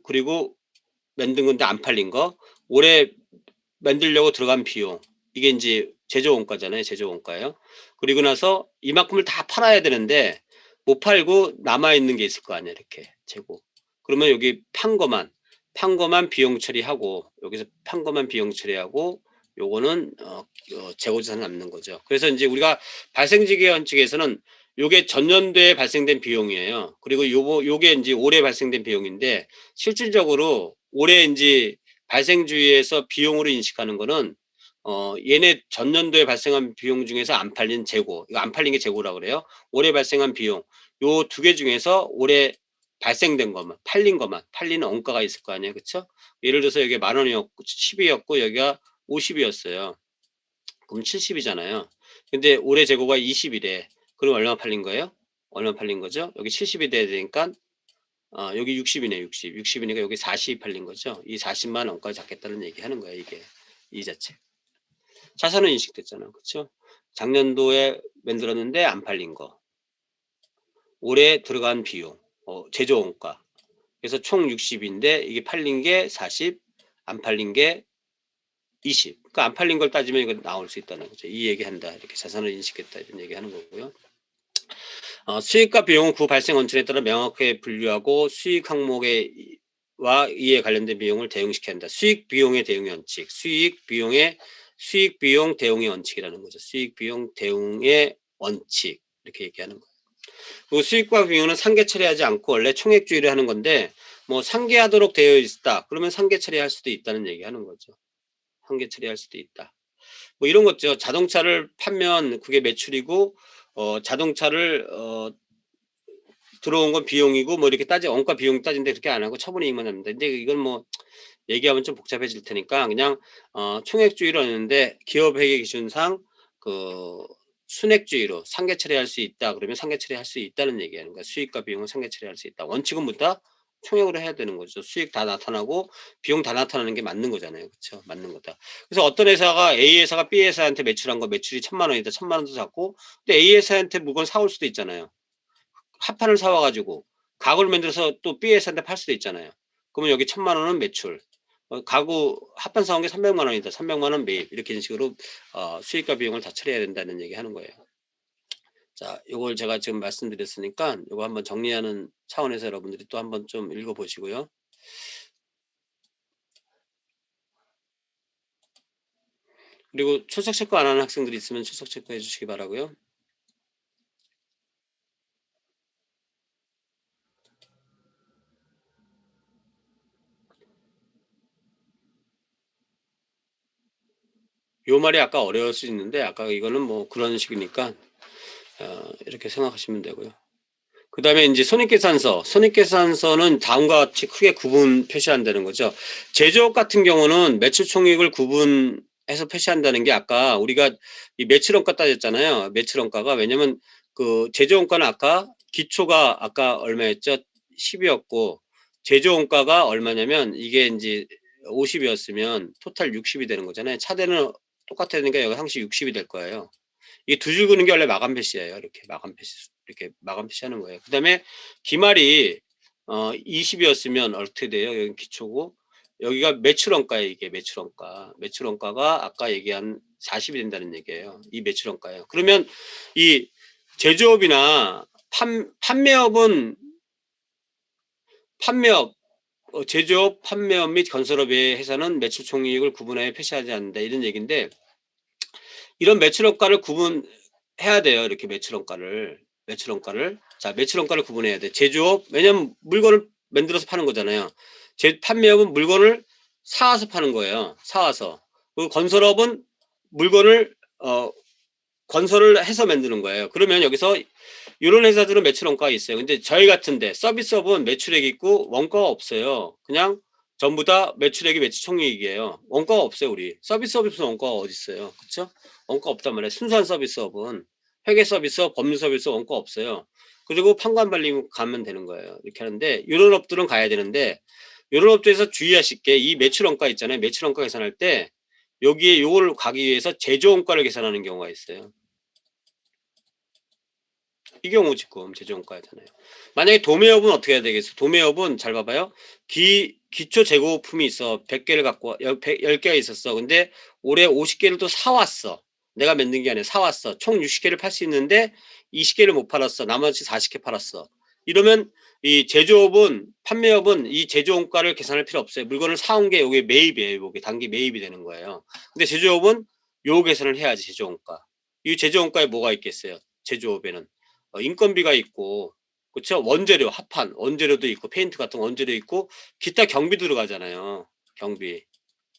그리고 만든 건데 안 팔린 거, 올해 만들려고 들어간 비용, 이게 인제 제조 원가잖아요. 제조 원가예요. 그리고 나서 이만큼을 다 팔아야 되는데 못 팔고 남아 있는 게 있을 거 아니에요 이렇게 재고. 그러면 여기 판 거만 비용 처리하고 여기서 판 거만 비용 처리하고 요거는 재고 자산 남는 거죠. 그래서 인제 우리가 발생지계 원칙에서는 요게 전년도에 발생된 비용이에요. 그리고 요게 인제 올해 발생된 비용인데 실질적으로 올해 인제 발생주의에서 비용으로 인식하는 거는 얘네 전년도에 발생한 비용 중에서 안 팔린 재고, 이거 안 팔린 게 재고라고 그래요. 올해 발생한 비용, 요 두 개 중에서 올해 발생된 것만, 팔린 것만, 팔린 원가가 있을 거 아니에요. 그쵸? 예를 들어서 여기가 10,000원이었고 10이었고 여기가 50이었어요. 그럼 70이잖아요. 근데 올해 재고가 20이래. 그럼 얼마 팔린 거예요? 얼마 팔린 거죠? 여기 70이 돼야 되니까 여기 60이네 60. 60이니까 여기 40이 팔린 거죠. 이 40만 원까지 잡겠다는 얘기하는 거예요. 이게 이 자체. 자산은 인식됐잖아. 그쵸? 작년도에 만들었는데 안 팔린 거. 올해 들어간 비용. 제조 원가. 그래서 총 60인데 이게 팔린 게 40, 안 팔린 게 20. 그러니까 안 팔린 걸 따지면 이거 나올 수 있다는 거죠. 이 얘기한다. 이렇게 자산을 인식했다. 이런 얘기하는 거고요. 수익과 비용은 그 발생 원천에 따라 명확하게 분류하고 수익 항목과 이에 관련된 비용을 대응시켜야 한다. 수익 비용의 대응의 원칙, 수익 비용 대응의 원칙이라는 거죠. 수익 비용 대응의 원칙 이렇게 얘기하는 거예요. 그 수익과 비용은 상계 처리하지 않고 원래 총액주의를 하는 건데 뭐 상계하도록 되어 있다. 그러면 상계 처리할 수도 있다는 얘기하는 거죠. 상계 처리할 수도 있다. 뭐 이런 거죠. 자동차를 팔면 그게 매출이고 자동차를 들어온 건 비용이고 뭐 이렇게 원가 비용 따진데 그렇게 안 하고 처분이익만 합니다. 근데 이건 뭐 얘기하면 좀 복잡해질 테니까 그냥 총액주의로 하는데 기업회계 기준상 그 순액주의로 상계 처리할 수 있다. 그러면 상계 처리할 수 있다는 얘기하는 거야. 수익과 비용은 상계 처리할 수 있다. 원칙은 뭐다? 총액으로 해야 되는 거죠. 수익 다 나타나고 비용 다 나타나는 게 맞는 거잖아요. 그렇죠? 맞는 거다. 그래서 어떤 회사가 A 회사가 B 회사한테 매출한 거 매출이 1,000만 원이다. 1,000만 원도 잡고 근데 A 회사한테 물건 사올 수도 있잖아요. 합판을 사와 가지고 가구를 만들어서 또 B 회사한테 팔 수도 있잖아요. 그러면 여기 1,000만 원은 매출. 가구 합판 사온 게 300만 원이다. 300만 원 매입. 이렇게 식으로 수익과 비용을 다 처리해야 된다는 얘기 하는 거예요. 자, 요걸 제가 지금 말씀드렸으니까 요거 한번 정리하는 차원에서 여러분들이 또 한번 좀 읽어 보시고요. 그리고 출석 체크 안 하는 학생들이 있으면 출석 체크해 주시기 바라고요. 요 말이 아까 어려울 수 있는데 아까 이거는 뭐 그런 식이니까 이렇게 생각하시면 되고요. 그다음에 인제 손익계산서는 다음과 같이 크게 구분 표시한다는 거죠. 제조업 같은 경우는 매출 총액을 구분해서 표시한다는 게 아까 우리가 이 매출원가 따졌잖아요. 매출원가가 왜냐면 그 제조원가는 아까 기초가 아까 얼마였죠? 10 이었고 제조원가가 얼마냐면 이게 인제 50 이었으면 토탈 60이 되는 거잖아요. 차대는 똑같아야 되니까 여기 항시 60이 될 거예요. 이게 두 줄 그는 게 원래 마감 표시예요. 이렇게 마감 표시 이렇게 마감 표시하는 거예요. 그다음에 기말이 20 이었으면 어떻게 돼요? 여기 기초고 여기가 매출원가예요. 이게 매출원가. 매출원가가 아까 얘기한 40이 된다는 얘기예요. 이 매출원가예요. 그러면 이 제조업이나 판매업은 판매업 제조업, 판매업 및 건설업의 회사는 매출 총이익을 구분하여 표시하지 않는다. 이런 얘기인데 이런 매출원가를 구분해야 돼요. 이렇게 매출원가를. 자, 매출원가를 구분해야 돼. 제조업, 왜냐면 물건을 만들어서 파는 거잖아요. 판매업은 물건을 사와서 파는 거예요. 사와서. 그리고 건설업은 물건을 건설을 해서 만드는 거예요. 그러면 여기서 이런 회사들은 매출원가가 있어요. 근데 저희 같은데 서비스업은 매출액이 있고 원가가 없어요. 그냥 전부 다 매출액이 매출총이익이에요. 원가가 없어요. 우리 서비스업에서 원가가 어디 있어요. 그렇죠? 원가 없단 말이에요. 순수한 서비스업은 회계 서비스업, 법률 서비스업 원가 없어요. 그리고 판관발림 가면 되는 거예요. 이렇게 하는데 요런 업들은 가야 되는데 요런 업들에서 주의하실 게 이 매출 원가 있잖아요. 매출 원가 계산할 때 여기에 요걸 가기 위해서 제조 원가를 계산하는 경우가 있어요. 이 경우 지금 제조 원가잖아요. 만약에 도매업은 어떻게 해야 되겠어? 도매업은 잘 봐봐요. 기초 재고품이 있어. 100개를 갖고 10개가 있었어. 근데 올해 50개를 또 사왔어. 내가 만든 게 아니라 사왔어. 총 60개를 팔 수 있는데 20개를 못 팔았어. 나머지 40개 팔았어. 이러면 이 제조업은 판매업은 이 제조 원가를 계산할 필요 없어요. 물건을 사온 게 여기 매입이에요. 여기 단기 매입이 되는 거예요. 근데 제조업은 요 계산을 해야지 제조 원가. 이 제조 원가에 뭐가 있겠어요? 제조업에는 인건비가 있고 그쵸? 원재료 합판 원재료도 있고 페인트 같은 원재료 있고 기타 경비 들어가잖아요. 경비.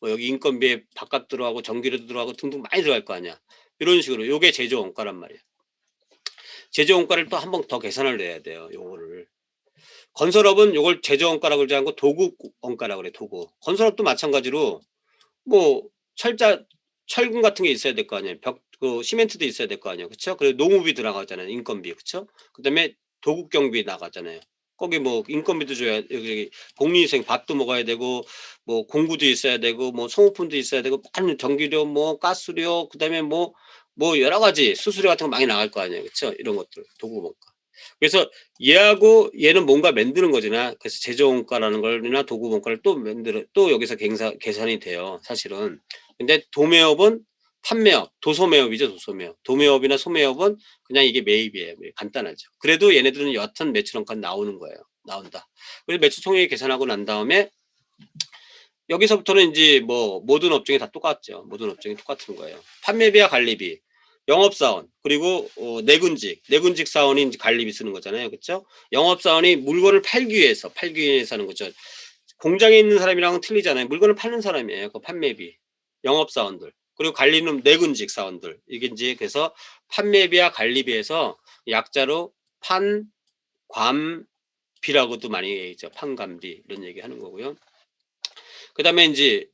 뭐 여기 인건비에 바깥 들어가고 전기료 들어가고 등등 많이 들어갈 거 아니야. 이런 식으로 요게 제조 원가란 말이야. 제조 원가를 또 한 번 더 계산을 해야 돼요. 요거를. 건설업은 요걸 제조 원가라고 그러지 않고 도구 원가라고 그래. 도구. 건설업도 마찬가지로 뭐 철자 철근 같은 게 있어야 될 거 아니에요. 시멘트도 있어야 될 거 아니에요. 그쵸? 그리고 농업이 들어가잖아요. 인건비. 그쵸? 그다음에 도급 경비 나가잖아요. 거기 뭐 인건비도 줘야 여기 복리후생 밥도 먹어야 되고 뭐 공구도 있어야 되고 뭐 소모품도 있어야 되고 많은 전기료 뭐 가스료 그다음에 뭐 여러 가지 수수료 같은 거 많이 나갈 거 아니에요. 그쵸? 이런 것들 도구 원가. 그래서 얘하고 얘는 뭔가 만드는 거잖아. 그래서 제조 원가라는 걸이나 도구 원가를 또 만들어 또 여기서 계산이 돼요. 사실은. 근데 도매업은 판매업, 도소매업이죠. 도소매업. 도매업이나 소매업은 그냥 이게 매입이에요. 간단하죠. 그래도 얘네들은 여하튼 매출 원가 나오는 거예요. 나온다. 그래서 매출 총액 계산하고 난 다음에 여기서부터는 이제 뭐 모든 업종이 다 똑같죠. 모든 업종이 똑같은 거예요. 판매비와 관리비, 영업사원, 그리고 내군직 사원이 이제 관리비 쓰는 거잖아요. 그렇죠? 영업사원이 물건을 팔기 위해서 하는 거죠. 공장에 있는 사람이랑은 틀리잖아요. 물건을 파는 사람이에요. 그 판매비, 영업사원들, 그리고 관리는 내군직 사원들. 이게 이제 그래서 판매비와 관리비에서 약자로 판관비라고도 많이 얘기하죠. 판관비 이런 얘기 하는 거고요. 그 다음에 이제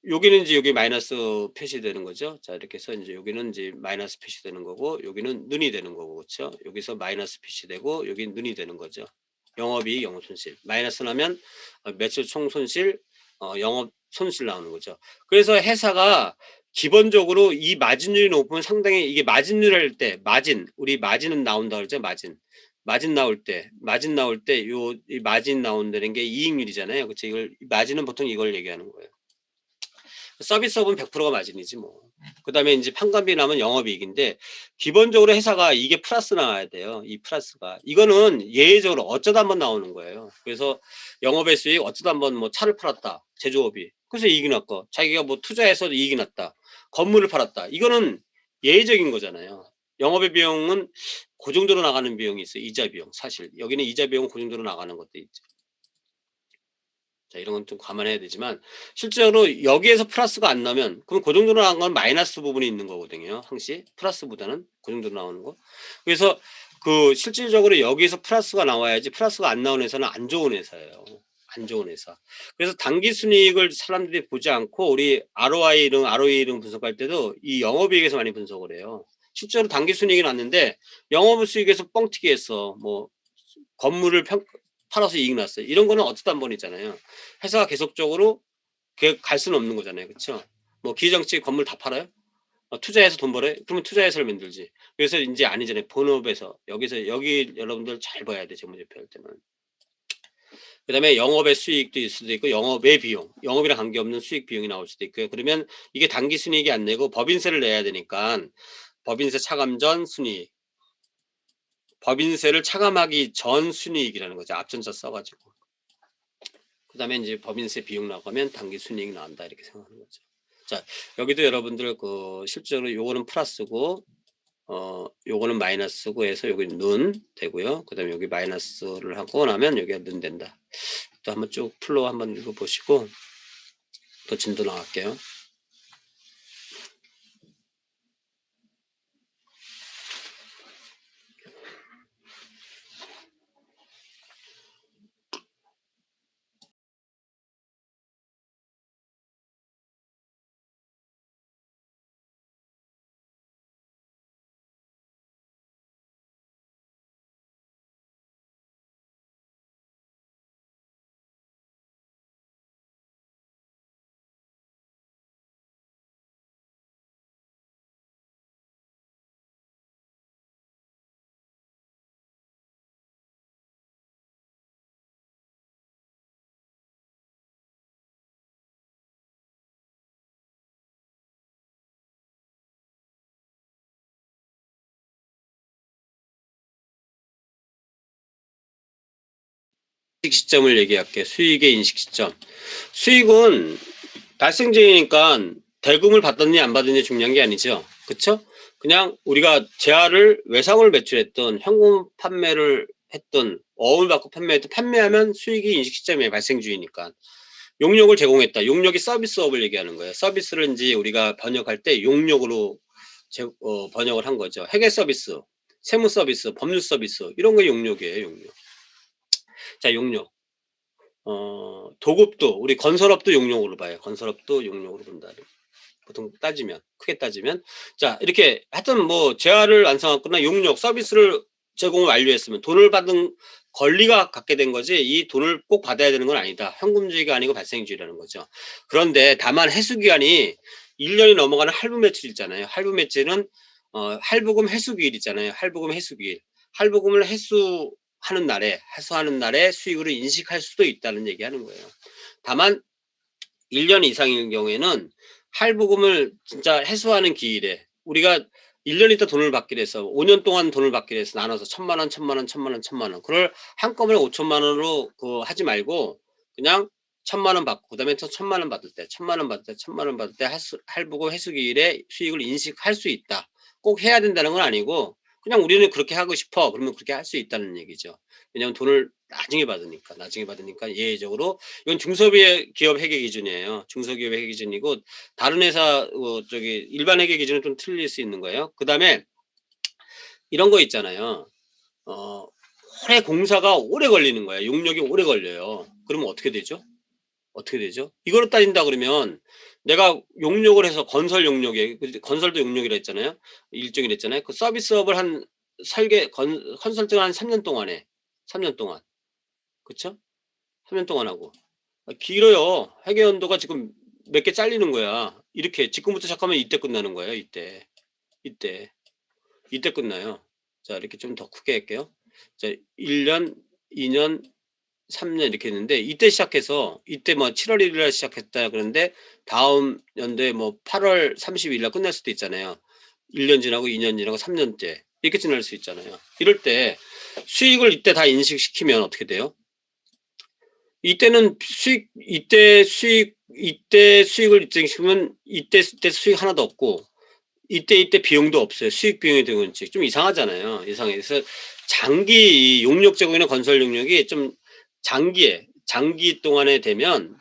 여기는 이제 여기 마이너스 표시되는 거죠. 자, 이렇게 해서 이제 여기는 이제 마이너스 표시되는 거고, 여기는 눈이 되는 거고, 그렇죠? 여기서 마이너스 표시되고, 여기 눈이 되는 거죠. 영업이익, 영업 손실. 마이너스 나면 매출 총 손실, 영업 손실 나오는 거죠. 그래서 회사가 기본적으로 이 마진율이 높으면 상당히 이게 마진율 할 때, 우리 마진은 나온다 그러죠, 마진. 마진 나올 때, 이 마진 나온다는 게 이익률이잖아요. 그렇죠? 마진은 보통 이걸 얘기하는 거예요. 서비스업은 100%가 마진이지 뭐. 그다음에 이제 판관비 나면 영업이익인데 기본적으로 회사가 이게 플러스 나와야 돼요. 이 플러스가. 이거는 예외적으로 어쩌다 한번 나오는 거예요. 그래서 영업의 수익 어쩌다 한번 뭐 차를 팔았다. 제조업이. 그래서 이익이 났고 자기가 뭐 투자해서 이익이 났다. 건물을 팔았다. 이거는 예외적인 거잖아요. 영업의 비용은 그 정도로 나가는 비용이 있어요. 이자 비용. 사실 여기는 이자 비용 그 정도로 나가는 것도 있죠. 자, 이런 건 좀 감안해야 되지만 실제로 여기에서 플러스가 안 나면 그럼 그 정도로 나온 건 마이너스 부분이 있는 거거든요. 항시 플러스보다는 그 정도로 나오는 거. 그래서 그 실질적으로 여기에서 플러스가 나와야지 플러스가 안 나오는 회사는 안 좋은 회사예요. 안 좋은 회사. 그래서 단기 순이익을 사람들이 보지 않고 우리 ROI 이런 분석할 때도 이 영업이익에서 많이 분석을 해요. 실제로 단기 순이익이 났는데 영업 수익에서 뻥튀기 했어. 뭐 건물을 팔아서 이익 났어요. 이런 거는 어쩌다 한 번이잖아요. 회사가 계속적으로 갈 수는 없는 거잖아요. 그렇죠? 뭐 기정치 건물 다 팔아요? 투자해서 돈 벌어요? 그러면 투자해서를 만들지. 그래서 이제 아니잖아요. 본업에서 여기 여러분들 잘 봐야 돼. 재무제표 할 때는. 그다음에 영업의 수익도 있을 수도 있고 영업의 비용, 영업이랑 관계없는 수익 비용이 나올 수도 있고요. 그러면 이게 단기 순이익이 안 내고 법인세를 내야 되니까 법인세 차감 전 순이익, 법인세를 차감하기 전 순이익이라는 거죠. 앞전자 써가지고. 그 다음에 이제 법인세 비용 나가면 단기 순이익이 나온다 이렇게 생각하는 거죠. 자, 여기도 여러분들 실제로 요거는 플러스고 요거는 마이너스고 해서 여기 눈 되고요. 그 다음에 여기 마이너스를 하고 나면 여기가 눈 된다. 또 한번 쭉 풀로 한번 읽어보시고 또 진도 나갈게요. 시점을 얘기할게. 수익의 인식 시점. 수익은 발생제이니까 대금을 받았니 안 받았니 중요한 게 아니죠. 그쵸? 그냥 우리가 재화를 외상을 매출했던 현금 판매를 했던 어음을 받고 판매했던 판매하면 수익이 인식 시점이에요. 발생주의니까. 용역을 제공했다. 용역이 서비스업을 얘기하는 거예요. 서비스를 이제 우리가 번역할 때 용역으로 번역을 한 거죠. 회계 서비스, 세무 서비스, 법률 서비스 이런 거 용역이에요. 용역. 자, 용역. 도급도 우리 건설업도 용역으로 봐요. 건설업도 용역으로 본다. 보통 따지면 크게 따지면 자 이렇게 하여튼 뭐 재화를 완성했거나 용역 서비스를 제공을 완료했으면 돈을 받은 권리가 갖게 된 거지 이 돈을 꼭 받아야 되는 건 아니다. 현금주의가 아니고 발생주의라는 거죠. 그런데 다만 해수기간이 1년이 넘어가는 할부 매출 있잖아요. 할부 매출은 할부금 해수기일 있잖아요. 할부금 해수기일. 할부금을 해수하는 날에 수익으로 인식할 수도 있다는 얘기하는 거예요. 다만 1년 이상인 경우에는 할부금을 진짜 해소하는 기일에 우리가 1년 있다 돈을 받기로 해서 5년 동안 돈을 받기로 해서 나눠서 1,000만 원, 1,000만 원, 1,000만 원, 1,000만 원. 그걸 한꺼번에 5천만 원으로 하지 말고 그냥 1,000만 원 받고 그다음에 또 1,000만 원 받을 때, 1,000만 원 받을 때, 1,000만 원 받을 때 할부금 해수기일에 수익을 인식할 수 있다. 꼭 해야 된다는 건 아니고 그냥 우리는 그렇게 하고 싶어. 그러면 그렇게 할 수 있다는 얘기죠. 왜냐하면 돈을 나중에 받으니까 예외적으로 이건 중소기업 회계 기준이에요. 중소기업 회계 기준이고 다른 회사 일반 회계 기준은 좀 틀릴 수 있는 거예요. 그다음에 이런 거 있잖아요. 오래 공사가 오래 걸리는 거예요. 용역이 오래 걸려요. 그러면 어떻게 되죠? 어떻게 되죠? 이거로 따진다 그러면 내가 용역을 해서 건설 용역에 건설도 용역이라 했잖아요. 일종이라 했잖아요. 그 서비스업을 한 컨설팅을 한 3년 동안 해. 3년 동안. 그쵸? 3년 동안 하고. 길어요. 회계 연도가 지금 몇 개 잘리는 거야. 이렇게 지금부터 시작하면 이때 끝나는 거예요. 이때. 이때 끝나요. 자, 이렇게 좀 더 크게 할게요. 자, 1년, 2년, 3년 이렇게 했는데 이때 시작해서 이때 뭐 7월 1일 날 시작했다 그러는데 다음 연도에 뭐 8월 30일 날 끝날 수도 있잖아요. 1년 지나고 2년 지나고 3년째 이렇게 지날 수 있잖아요. 이럴 때 수익을 이때 다 인식시키면 어떻게 돼요? 이때는 이때 수익을 인식시키면 이때 수익 하나도 없고 이때 비용도 없어요. 수익 비용이 되는 건지 좀 이상하잖아요. 이상해. 그래서 장기 용역 제공이나 건설 용역이 좀 장기 동안에 되면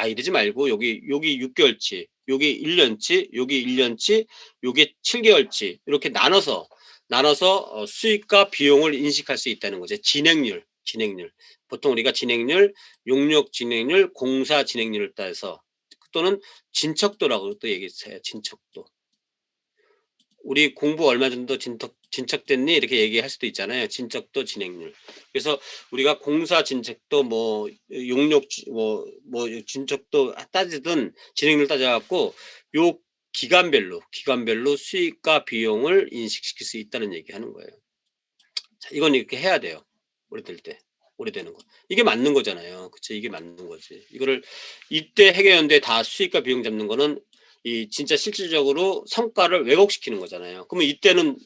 이러지 말고 여기 6개월치, 여기 1년치, 여기 1년치, 여기 7개월치 이렇게 나눠서 수익과 비용을 인식할 수 있다는 거죠. 진행률. 보통 우리가 진행률, 용역 진행률, 공사 진행률을 따서 또는 진척도라고 또 얘기해요. 진척도. 우리 공부 얼마 정도 진척됐니? 이렇게 얘기할 수도 있잖아요. 진척도 진행률. 그래서 우리가 공사 진척도 용역 진척도 따지든 진행률 따져갖고 요 기간별로 수익과 비용을 인식시킬 수 있다는 얘기하는 거예요. 자, 이건 이렇게 해야 돼요. 오래되는 거. 이게 맞는 거잖아요. 그쵸? 이게 맞는 거지. 이거를 이때 회계연도에 다 수익과 비용 잡는 거는 이 진짜 실질적으로 성과를 왜곡시키는 거잖아요. 그러면 이때는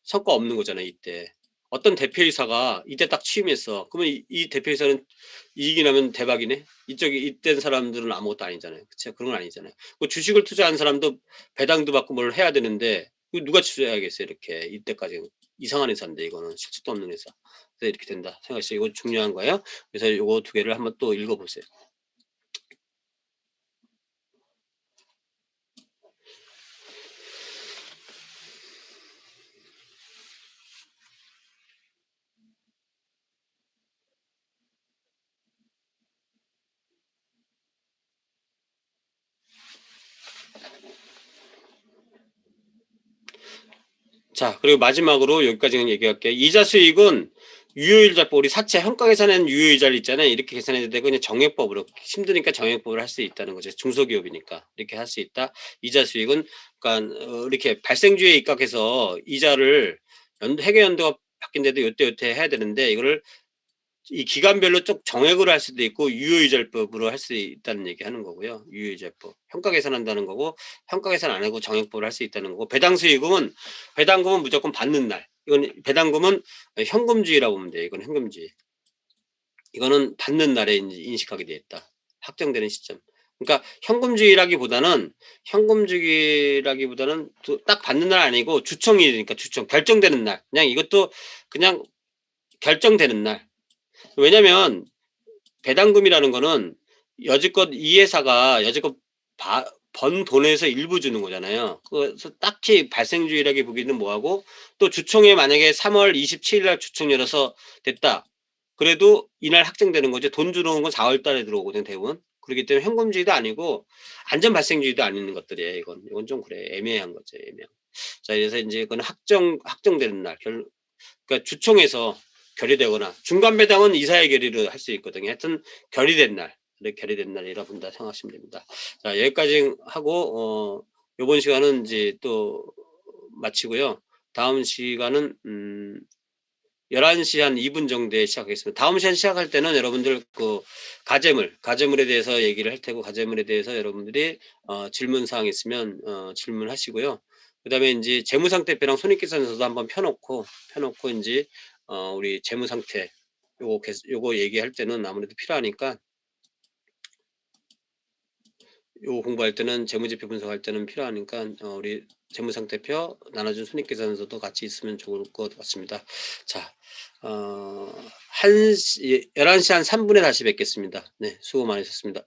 성과 없는 거잖아요. 이때 어떤 대표이사가 이때 딱 취임했어. 그러면 이 대표이사는 이익이 나면 대박이네. 이때 사람들은 아무것도 아니잖아요. 그쵸? 그런 건 아니잖아요. 그 주식을 투자한 사람도 배당도 받고 뭘 해야 되는데 누가 투자해야겠어요. 이렇게 이때까지 이상한 회사인데 이거는 실질도 없는 회사. 그래서 이렇게 된다 생각했어요. 이거 중요한 거예요. 그래서 요거 두 개를 한번 또 읽어보세요. 자, 그리고 마지막으로 여기까지는 얘기할게요. 이자 수익은 유효일자법, 우리 사채 현가 계산하는 유효이자를 있잖아요. 이렇게 계산해도 되고 그냥 정액법으로 힘드니까 정액법을 할 수 있다는 거죠. 중소기업이니까 이렇게 할 수 있다. 이자 수익은 그러니까 이렇게 발생주에 입각해서 이자를 회계 연도가 바뀐데도 요때 해야 되는데 이거를 이 기간별로 쭉 정액으로 할 수도 있고 유효이자법으로 할 수 있다는 얘기하는 거고요. 유효이자법. 평가 계산한다는 거고 평가 계산 안 하고 정액법을 할 수 있다는 거고 배당금은 무조건 받는 날. 이건 배당금은 현금주의라고 보면 돼요. 이건 현금주의. 이거는 받는 날에 인제 인식하게 돼 있다. 확정되는 시점. 그러니까 현금주의라기보다는 딱 받는 날 아니고 주청일이니까 주청 결정되는 날. 그냥 이것도 그냥 결정되는 날. 왜냐면 배당금이라는 거는 여지껏 이 회사가 여지껏 바 번 돈에서 일부 주는 거잖아요. 그래서 딱히 발생주의라기 보기는 뭐하고, 또 주총에 만약에 3월 27일 날 주총 열어서 됐다. 그래도 이날 확정되는 거죠. 돈 들어오는 건 4월 달에 들어오거든 대부분. 그렇기 때문에 현금주의도 아니고 안전 발생주의도 아닌 것들이에요 이건. 이건 좀 그래 애매한 거죠, 애매한. 자 그래서 인제 그건 확정되는 날 그러니까 주총에서 결의되거나 중간 배당은 이사의 결의로 할 수 있거든요. 하여튼 결의된 날, 네 결의된 날이라 본다 생각하시면 됩니다. 자 여기까지 하고 요번 시간은 인제 또 마치고요. 다음 시간은 11시 한 2분 정도에 시작하겠습니다. 다음 시간 시작할 때는 여러분들 그 가재물에 대해서 얘기를 할 테고, 가재물에 대해서 여러분들이 질문 사항 있으면 질문하시고요. 그다음에 인제 재무상태표랑 손익계산서도 한번 펴놓고 인제 우리 재무상태 요거 얘기할 때는 아무래도 필요하니까, 요거 공부할 때는 재무지표 분석할 때는 필요하니까 우리 재무상태표, 나눠준 손익계산서도 같이 있으면 좋을 것 같습니다. 자, 어, 11시 한 3분에 다시 뵙겠습니다. 네, 수고 많으셨습니다.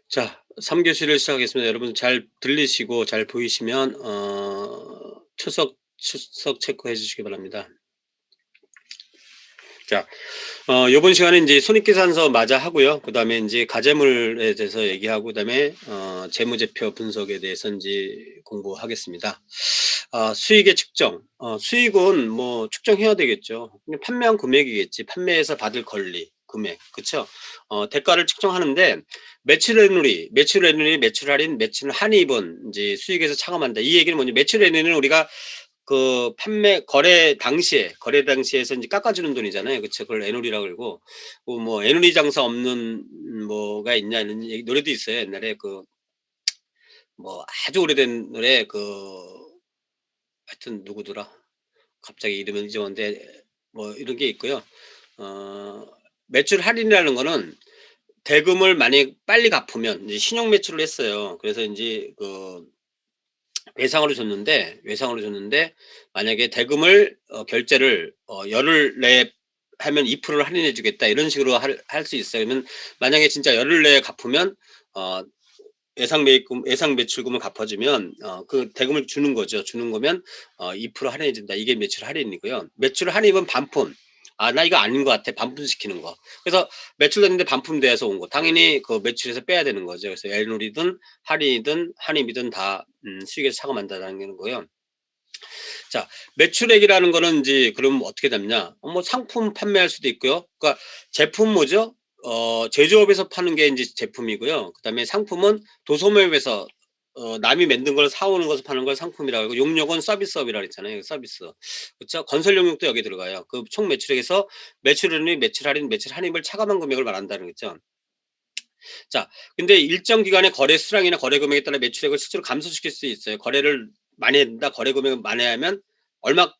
자, 3 교시를 시작하겠습니다. 여러분 잘 들리시고 잘 보이시면 초석 체크해 주시기 바랍니다. 자, 요번 시간에 인제 손익계산서 마저 하고요. 그다음에 인제 가제물에 대해서 얘기하고 그다음에 재무제표 분석에 대해서 인제 공부하겠습니다. 수익의 측정. 수익은 뭐 측정해야 되겠죠. 그냥 판매한 금액이겠지. 판매해서 받을 권리, 금액. 그쵸? 대가를 측정하는데 매출 애누리, 매출 할인, 매출 한입은 인제 수익에서 차감한다. 이 얘기는 뭐냐 매출 애누리는 우리가 그 판매 거래 당시에서 인제 깎아주는 돈이잖아요. 그쵸. 그걸 애누리라고 그러고 뭐 "애누리 장사 없는 뭐가 있냐." 이런 얘기 노래도 있어요. 옛날에 뭐 아주 오래된 노래 하여튼 누구더라? 갑자기 이름을 잊어먹었는데 뭐 이런 게 있고요. 어 매출 할인이라는 거는 대금을 만약에 빨리 갚으면 이제 신용 매출을 했어요. 그래서 인제 외상으로 줬는데 만약에 대금을 결제를 열흘 내에 하면 2%를 할인해 주겠다 이런 식으로 할 수 있어요. 그러면 만약에 진짜 열흘 내에 갚으면 어 예상 매출금을 갚아주면 그 대금을 주는 거죠. 주는 거면 2% 할인해 준다. 이게 매출 할인이고요. 매출 할인은 반품. '아 나 이거 아닌 것 같아.' 반품시키는 거. 그래서 매출됐는데 반품돼서 온 거. 당연히 그 매출에서 빼야 되는 거죠. 그래서 애누리든 할인이든 한입이든 다 수익에서 차감한다는 거고요. 자, 매출액이라는 거는 인제 그럼 어떻게 잡냐? 뭐 상품 판매할 수도 있고요. 그러니까 제품 뭐죠? 제조업에서 파는 게 인제 제품이고요. 그다음에 상품은 도소매업에서 남이 만든 걸 사 오는 것을 파는 걸 상품이라고 하고 용역은 서비스업이라 그랬잖아요. 서비스. 그쵸? 건설 용역도 여기에 들어가요. 그 총 매출액에서 매출이익, 매출 할인, 매출 한입을 차감한 금액을 말한다는 거죠. 자, 근데 일정 기간의 거래 수량이나 거래 금액에 따라 매출액을 실제로 감소시킬 수 있어요. 거래를 많이 했다. 거래 금액을 많이 하면 얼마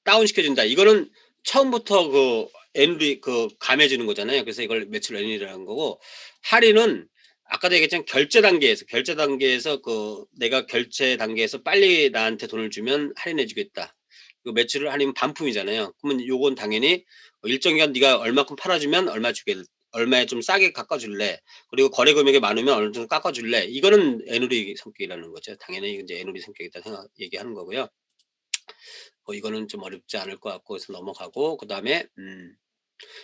다운시켜 준다. 이거는 처음부터 애누리 감해 주는 거잖아요. 그래서 이걸 매출 애누리라는 거고 할인은 아까도 얘기했지만 결제 단계에서 내가 결제 단계에서 빨리 나한테 돈을 주면 할인해 주겠다. 그 매출을 할인은 반품이잖아요. 그러면 요건 당연히 일정 기간 네가 얼마큼 팔아 주면 얼마에 좀 싸게 깎아 줄래? 그리고 거래 금액이 많으면 어느 정도 깎아 줄래? 이거는 애누리 성격이라는 거죠. 당연히 인제 애누리 성격이다 얘기하는 거고요. 이거는 좀 어렵지 않을 것 같고 그래서 넘어가고 그다음에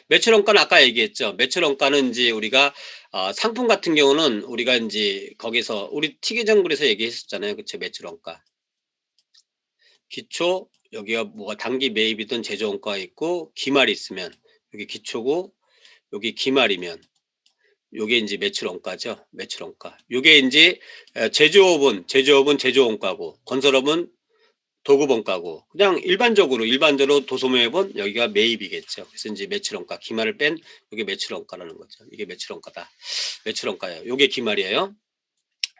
매출 원가는 아까 얘기했죠. 매출 원가는 인제 우리가 상품 같은 경우는 우리가 인제 거기서 우리 티계정글에서 얘기했었잖아요. 그쵸? 매출 원가. 기초 여기가 뭐가 단기 매입이든 제조 원가가 있고 기말이 있으면 여기 기초고 여기 기말이면 요게 인제 매출 원가죠. 매출 원가. 요게 인제 제조업은 제조 원가고 건설업은 도급 원가고 그냥 일반적으로 도소매업은 여기가 매입이겠죠. 그래서 인제 매출 원가 기말을 뺀 요게 매출 원가라는 거죠. 이게 매출 원가다. 매출 원가예요. 요게 기말이에요.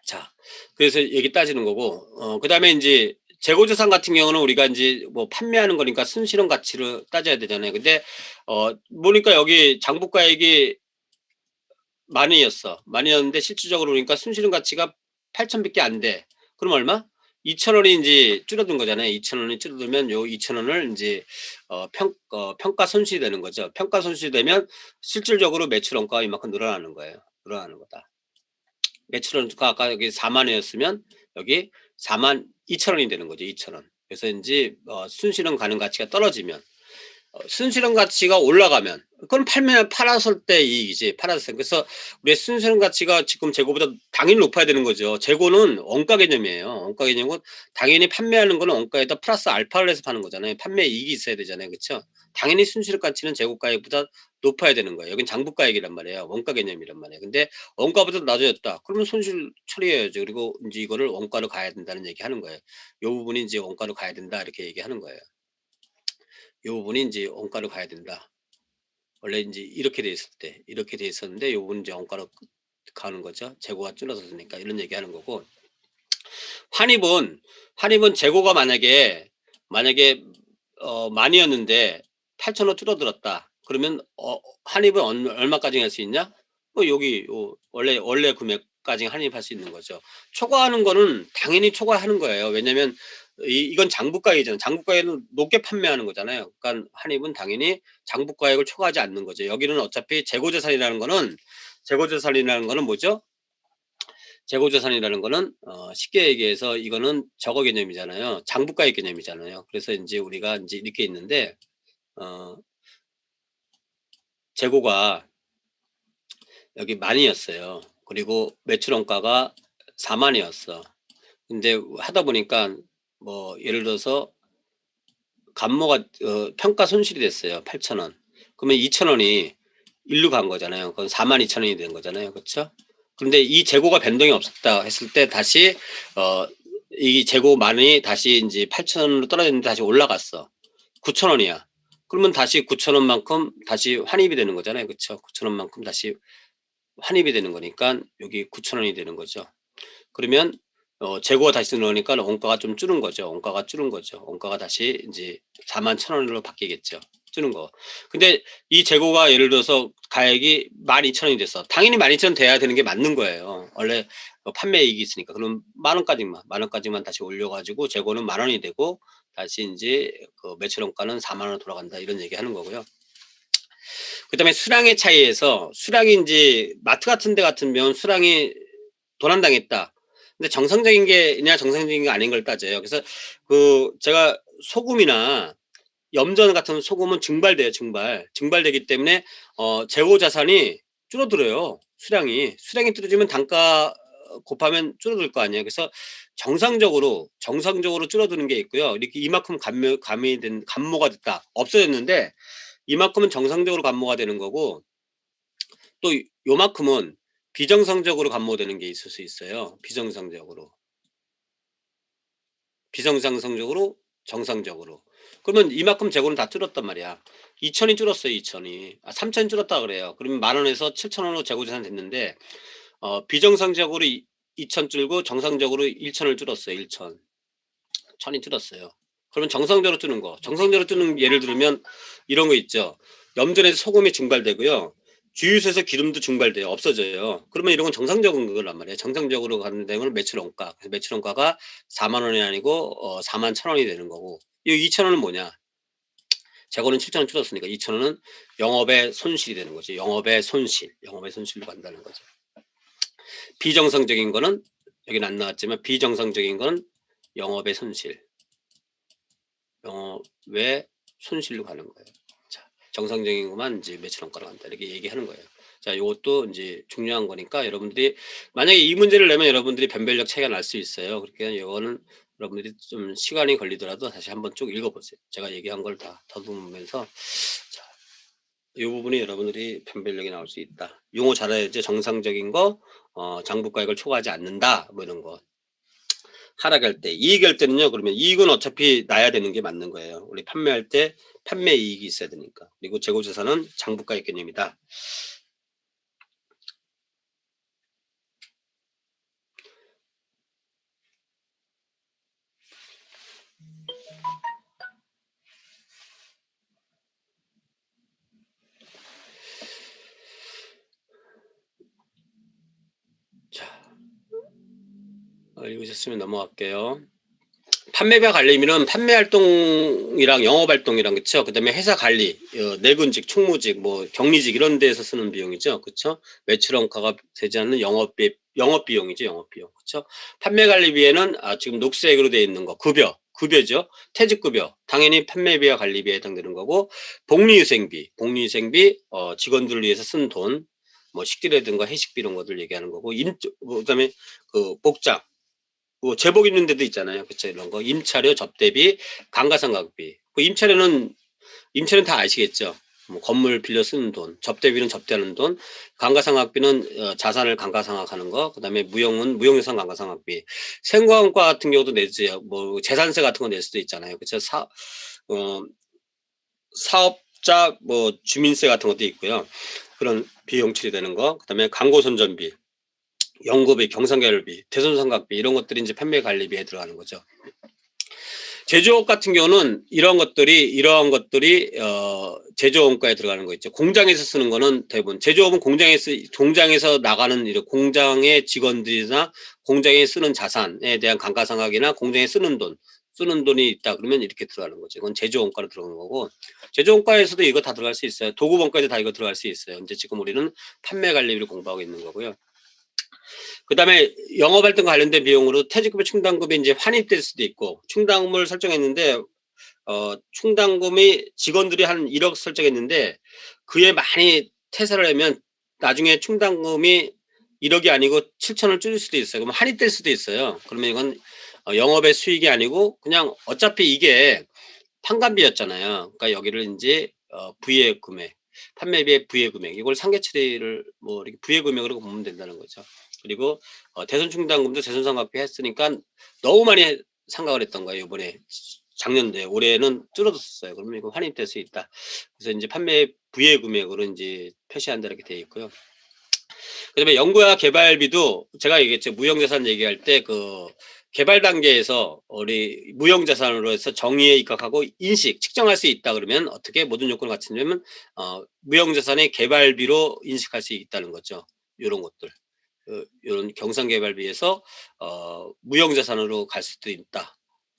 자, 그래서 얘기 따지는 거고 그다음에 인제 재고자산 같은 경우는 우리가 인제 뭐 판매하는 거니까 순실현 가치를 따져야 되잖아요. 근데 보니까 여기 장부가액이 만 원이었어. 만 원이었는데 실질적으로 보니까 순실현 가치가 8천 밖에 안 돼. 그럼 얼마? 2천 원이 인제 줄어든 거잖아요. 2천 원이 줄어들면 요 2천 원을 인제 평가 손실이 되는 거죠. 평가 손실이 되면 실질적으로 매출 원가가 이만큼 늘어나는 거예요. 늘어나는 거다. 매출 원가 아까 여기 4만 원이었으면 여기 42,000 원이 되는 거죠. 2천 원. 그래서 인제 순실현 가능 가치가 떨어지면 순실현 가치가 올라가면 그건 팔았을 때 이익이지. 팔았을 때. 그래서 우리의 순실현 가치가 지금 재고보다 당연히 높아야 되는 거죠. 재고는 원가 개념이에요. 원가 개념은 당연히 판매하는 거는 원가에다 플러스 알파를 해서 파는 거잖아요. 판매 이익이 있어야 되잖아요. 그쵸? 당연히 순실현 가치는 재고가액보다 높아야 되는 거예요. 여긴 장부가액이란 말이에요. 원가 개념이란 말이에요. 근데 원가보다 낮아졌다. 그러면 손실 처리해야죠. 그리고 인제 이거를 원가로 가야 된다는 얘기하는 거예요. 요 부분이 인제 원가로 가야 된다 이렇게 얘기하는 거예요. 요 부분이 인제 원가로 가야 된다. 원래 인제 이렇게 돼 있었는데 요거는 이제 원가로 가는 거죠. 재고가 줄어들으니까 이런 얘기하는 거고. 환입은 재고가 만약에 만이었는데 8,000원 줄어들었다. 그러면 환입은 얼마까지 할 수 있냐? 여기 원래 금액까지 환입할 수 있는 거죠. 초과하는 거는 당연히 초과하는 거예요. 왜냐면 이건 장부가액이잖아요. 장부가액은 높게 판매하는 거잖아요. 그러니까 환입은 당연히 장부가액을 초과하지 않는 거죠. 여기는 어차피 재고자산이라는 거는 재고자산이라는 거는 뭐죠? 재고자산이라는 거는 쉽게 얘기해서 이거는 저거 개념이잖아요. 장부가액 개념이잖아요. 그래서 인제 우리가 인제 이렇게 있는데 어 재고가 여기 10,000이었어요. 그리고 매출 원가가 40,000이었어. 근데 하다 보니까 뭐 예를 들어서 감모가 평가 손실이 됐어요. 8,000원. 그러면 2,000원이 일로 간 거잖아요. 그건 42,000원이 된 거잖아요. 그쵸? 그런데 이 재고가 변동이 없었다 했을 때 다시 이 재고만이 다시 인제 8,000원으로 떨어졌는데 다시 올라갔어. 9,000원이야. 그러면 다시 9,000원만큼 다시 환입이 되는 거잖아요. 그쵸? 9,000원만큼 다시 환입이 되는 거니깐 여기 9,000원이 되는 거죠. 그러면 재고가 다시 들어오니까 원가가 좀 줄은 거죠. 원가가 줄은 거죠. 원가가 다시 인제 41,000원으로 바뀌겠죠. 줄은 거. 근데 이 재고가 예를 들어서 가액이 12,000원이 됐어. 당연히 12,000원 돼야 되는 게 맞는 거예요. 원래 판매이익이 있으니까. 그럼 10,000원까지만 다시 올려 가지고 재고는 10,000원이 되고 다시 인제 그 매출 원가는 40,000원으로 돌아간다. 이런 얘기하는 거고요. 그다음에 수량의 차이에서 수량이 인제 마트 같은 데 같으면 수량이 도난당했다. 근데 정상적인 게냐 정상적인 게 아닌 걸 따져요. 그래서 제가 소금이나 염전 같은 소금은 증발돼요, 증발. 증발되기 때문에 재고 자산이 줄어들어요, 수량이. 수량이 줄어들면 단가 곱하면 줄어들 거 아니에요. 그래서 정상적으로 줄어드는 게 있고요. 이렇게 이만큼 감모가 됐다. 없어졌는데 이만큼은 정상적으로 감모가 되는 거고 또 요만큼은 비정상적으로 감모되는 게 있을 수 있어요. 비정상적으로. 비정상적으로 정상적으로. 그러면 이만큼 재고는 다 줄었단 말이야. 2,000이 줄었어요, 2,000이. 3,000이 줄었다 그래요. 그러면 10,000원에서 7,000원으로 재고 자산 됐는데 비정상적으로 2,000 줄고 정상적으로 1,000을 줄었어요, 1,000. 1,000이 줄었어요. 그러면 정상적으로 뜨는 거. 정상적으로 뜨는 예를 들면 이런 거 있죠. 염전에서 소금이 증발되고요. 주유소에서 기름도 증발돼요. 없어져요. 그러면 이런 건 정상적인 거란 말이에요. 정상적으로 가는 데는 매출 원가. 그래서 매출 원가가 40,000원이 아니고 41,000원이 되는 거고. 이 2,000원은 뭐냐? 재고는 7,000원 줄었으니까 2,000원은 영업의 손실이 되는 거죠. 영업의 손실로 간다는 거죠. 비정상적인 거는 여기는 안 나왔지만 비정상적인 건 영업의 손실. 영업의 손실로 가는 거예요. 자, 정상적인 것만 이제 매출 원가로 간다. 이렇게 얘기하는 거예요. 자, 요것도 이제 중요한 거니까 여러분들이 만약에 이 문제를 내면 여러분들이 변별력 차이가 날 수 있어요. 그러니까 이거는 여러분들이 좀 시간이 걸리더라도 다시 한번 쭉 읽어보세요. 제가 얘기한 걸 다 더듬으면서 자, 이 부분이 여러분들이 변별력이 나올 수 있다. 용어 잘 알아야죠. 정상적인 거, 장부가액을 초과하지 않는다. 뭐 이런 거. 하락할 때, 이익할 때는요. 그러면 이익은 어차피 나야 되는 게 맞는 거예요. 우리 판매할 때 판매 이익이 있어야 되니까. 그리고 재고자산은 장부가액 개념이다. 자, 읽으셨으면 넘어갈게요. 판매비와 관리 의미는 판매 활동이랑 영업 활동이랑 그쵸? 그다음에 회사 관리, 내근직, 총무직, 뭐 격리직 이런 데에서 쓰는 비용이죠. 그쵸? 매출 원가가 되지 않는 영업 비용이죠. 영업 비용. 그쵸? 판매 관리비에는 지금 녹색으로 되어 있는 거 급여죠. 퇴직급여. 당연히 판매비와 관리비에 해당되는 거고 복리후생비 직원들을 위해서 쓴 돈, 뭐 식비라든가 회식비 이런 것들 얘기하는 거고 그다음에 복장 뭐 제복 입는 데도 있잖아요. 그쵸? 이런 거. 임차료, 접대비, 감가상각비. 임차료는 다 아시겠죠? 뭐 건물 빌려 쓰는 돈, 접대비는 접대하는 돈, 감가상각비는 자산을 감가상각하는 거, 그다음에 무형은 무형유산 감가상각비. 생과금과 같은 경우도 내지요. 뭐 재산세 같은 거 낼 수도 있잖아요. 그쵸? 사업자 뭐 주민세 같은 것도 있고요. 그런 비용 처리되는 거. 그다음에 광고 선전비. 연구비, 경상결비, 대손상각비 이런 것들이 이제 판매 관리비에 들어가는 거죠. 제조업 같은 경우는 이러한 것들이 제조원가에 들어가는 거 있죠. 공장에서 쓰는 거는 대부분 제조업은 공장에서 나가는 공장의 직원들이나 공장에 쓰는 자산에 대한 감가상각이나 공장에 쓰는 돈 쓰는 돈이 있다 그러면 이렇게 들어가는 거죠. 이건 제조원가로 들어가는 거고 제조원가에서도 이거 다 들어갈 수 있어요. 도구본가에도 다 이거 들어갈 수 있어요. 이제 지금 우리는 판매 관리비를 공부하고 있는 거고요. 그다음에 영업활동 관련된 비용으로 퇴직금이 충당금이 이제 환입될 수도 있고 충당금을 설정했는데 충당금이 직원들이 한 1억 설정했는데 그에 많이 퇴사를 하면 나중에 충당금이 1억이 아니고 7천을 줄일 수도 있어요. 그럼 환입될 수도 있어요. 그러면 이건 영업의 수익이 아니고 그냥 어차피 이게 판관비였잖아요. 그러니까 여기를 인제 부의 금액, 판매비의 부의 금액 이걸 상계 처리를 뭐 이렇게 부의 금액으로 보면 된다는 거죠. 그리고 대손 충당금도 대손상각비 했으니까 너무 많이 상각을 했던 거예요, 요번에. 작년도에. 올해는 줄어들었어요. 그러면 이거 환입될 수 있다. 그래서 인제 판매 부의 금액으로 인제 표시한다 이렇게 되어 있고요. 그다음에 연구와 개발비도 제가 얘기했죠. 무형자산 얘기할 때 개발 단계에서 우리 무형자산으로 해서 정의에 입각하고 인식, 측정할 수 있다 그러면 어떻게 모든 요건을 갖추냐면 무형자산의 개발비로 인식할 수 있다는 거죠. 요런 것들. 요런 경상개발비에서 무형자산으로 갈 수도 있다.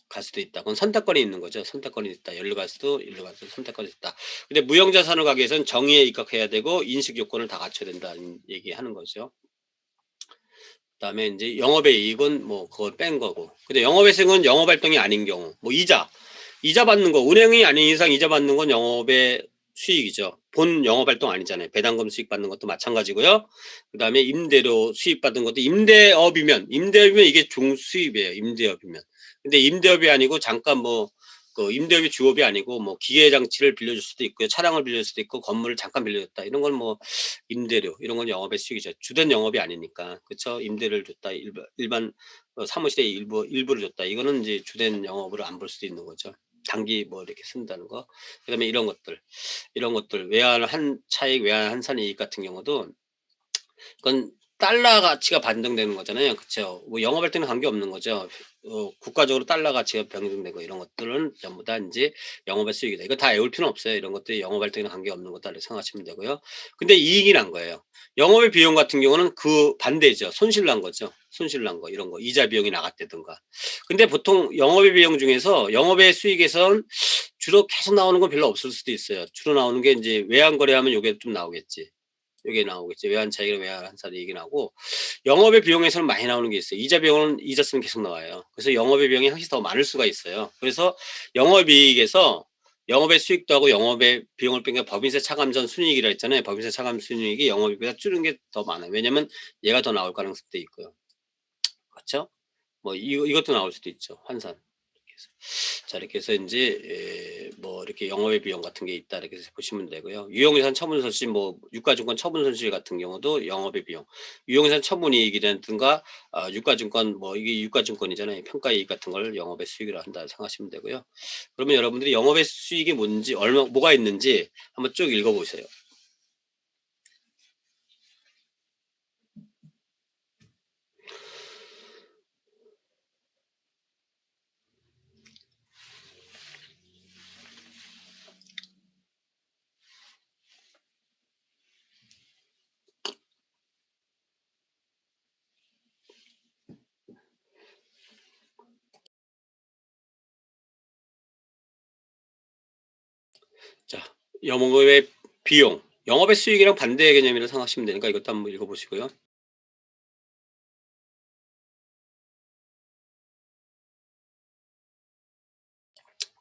갈 수도 있다. 그건 선택권이 있는 거죠. 선택권이 있다. 여기로 갈 수도 이리로 갈 수도 선택권이 있다. 근데 무형자산으로 가기 위해서는 정의에 입각해야 되고 인식 요건을 다 갖춰야 된다는 얘기하는 거죠. 그다음에 인제 영업의 이익은 뭐 그걸 뺀 거고. 근데 영업의 수익은 영업 활동이 아닌 경우 뭐 이자 받는 거 은행이 아닌 이상 이자 받는 건 영업의 수익이죠. 본 영업 활동 아니잖아요. 배당금 수익 받는 것도 마찬가지고요. 그다음에 임대료 수익 받은 것도 임대업이면 이게 종수입이에요. 임대업이면. 근데 임대업이 아니고 잠깐 뭐 임대업이 주업이 아니고 뭐 기계 장치를 빌려줄 수도 있고요. 차량을 빌려줄 수도 있고 건물을 잠깐 빌려줬다. 이런 건 뭐 임대료 이런 건 영업의 수익이죠. 주된 영업이 아니니까. 그쵸? 임대를 줬다. 일반 사무실의 일부를 줬다. 이거는 이제 주된 영업으로 안 볼 수도 있는 거죠. 단기 뭐 이렇게 쓴다는 거. 그다음에 이런 것들 외환 한 차익, 외환 한산 이익 같은 경우도 그건 달러 가치가 반등되는 거잖아요. 그쵸? 뭐 영업할 때는 관계없는 거죠. 국가적으로 달러 가치가 변동되고 이런 것들은 전부 다 인제 영업의 수익이다. 이거 다 외울 필요는 없어요. 이런 것들이 영업할 때는 관계없는 거다 이렇게 생각하시면 되고요. 근데 이익이 난 거예요. 영업의 비용 같은 경우는 그 반대죠. 손실 난 거죠. 손실 난 거 이런 거. 이자 비용이 나갔다든가. 근데 보통 영업의 비용 중에서 영업의 수익에선 주로 계속 나오는 건 별로 없을 수도 있어요. 주로 나오는 게 인제 외환 거래하면 요게 좀 나오겠지. 요게 나오겠지. 외환 차익이나 외환 한산 이익이 나오고 영업의 비용에서는 많이 나오는 게 있어요. 이자 비용은 이자 쓰면 계속 나와요. 그래서 영업의 비용이 항상 더 많을 수가 있어요. 그래서 영업이익에서 영업의 수익도 하고 영업의 비용을 뺀 게 법인세 차감 전 순이익이라 했잖아요. 법인세 차감 순이익이 영업이익보다 줄은 게 더 많아요. 왜냐면 얘가 더 나올 가능성도 있고요. 그렇죠? 뭐 이것도 나올 수도 있죠. 환산. 이렇게 해서. 자 이렇게 해서 인제 뭐 이렇게 영업의 비용 같은 게 있다 이렇게 해서 보시면 되고요. 유형자산 처분 손실 뭐 유가증권 처분 손실 같은 경우도 영업의 비용. 유형자산 처분이익이라든가 유가증권 뭐 이게 유가증권이잖아요. 평가이익 같은 걸 영업의 수익이라 한다 생각하시면 되고요. 그러면 여러분들이 영업의 수익이 뭔지 뭐가 있는지 한번 쭉 읽어 보세요. 자, 영업의 비용. 영업의 수익이랑 반대의 개념이라고 생각하시면 되니까 이것도 한번 읽어 보시고요.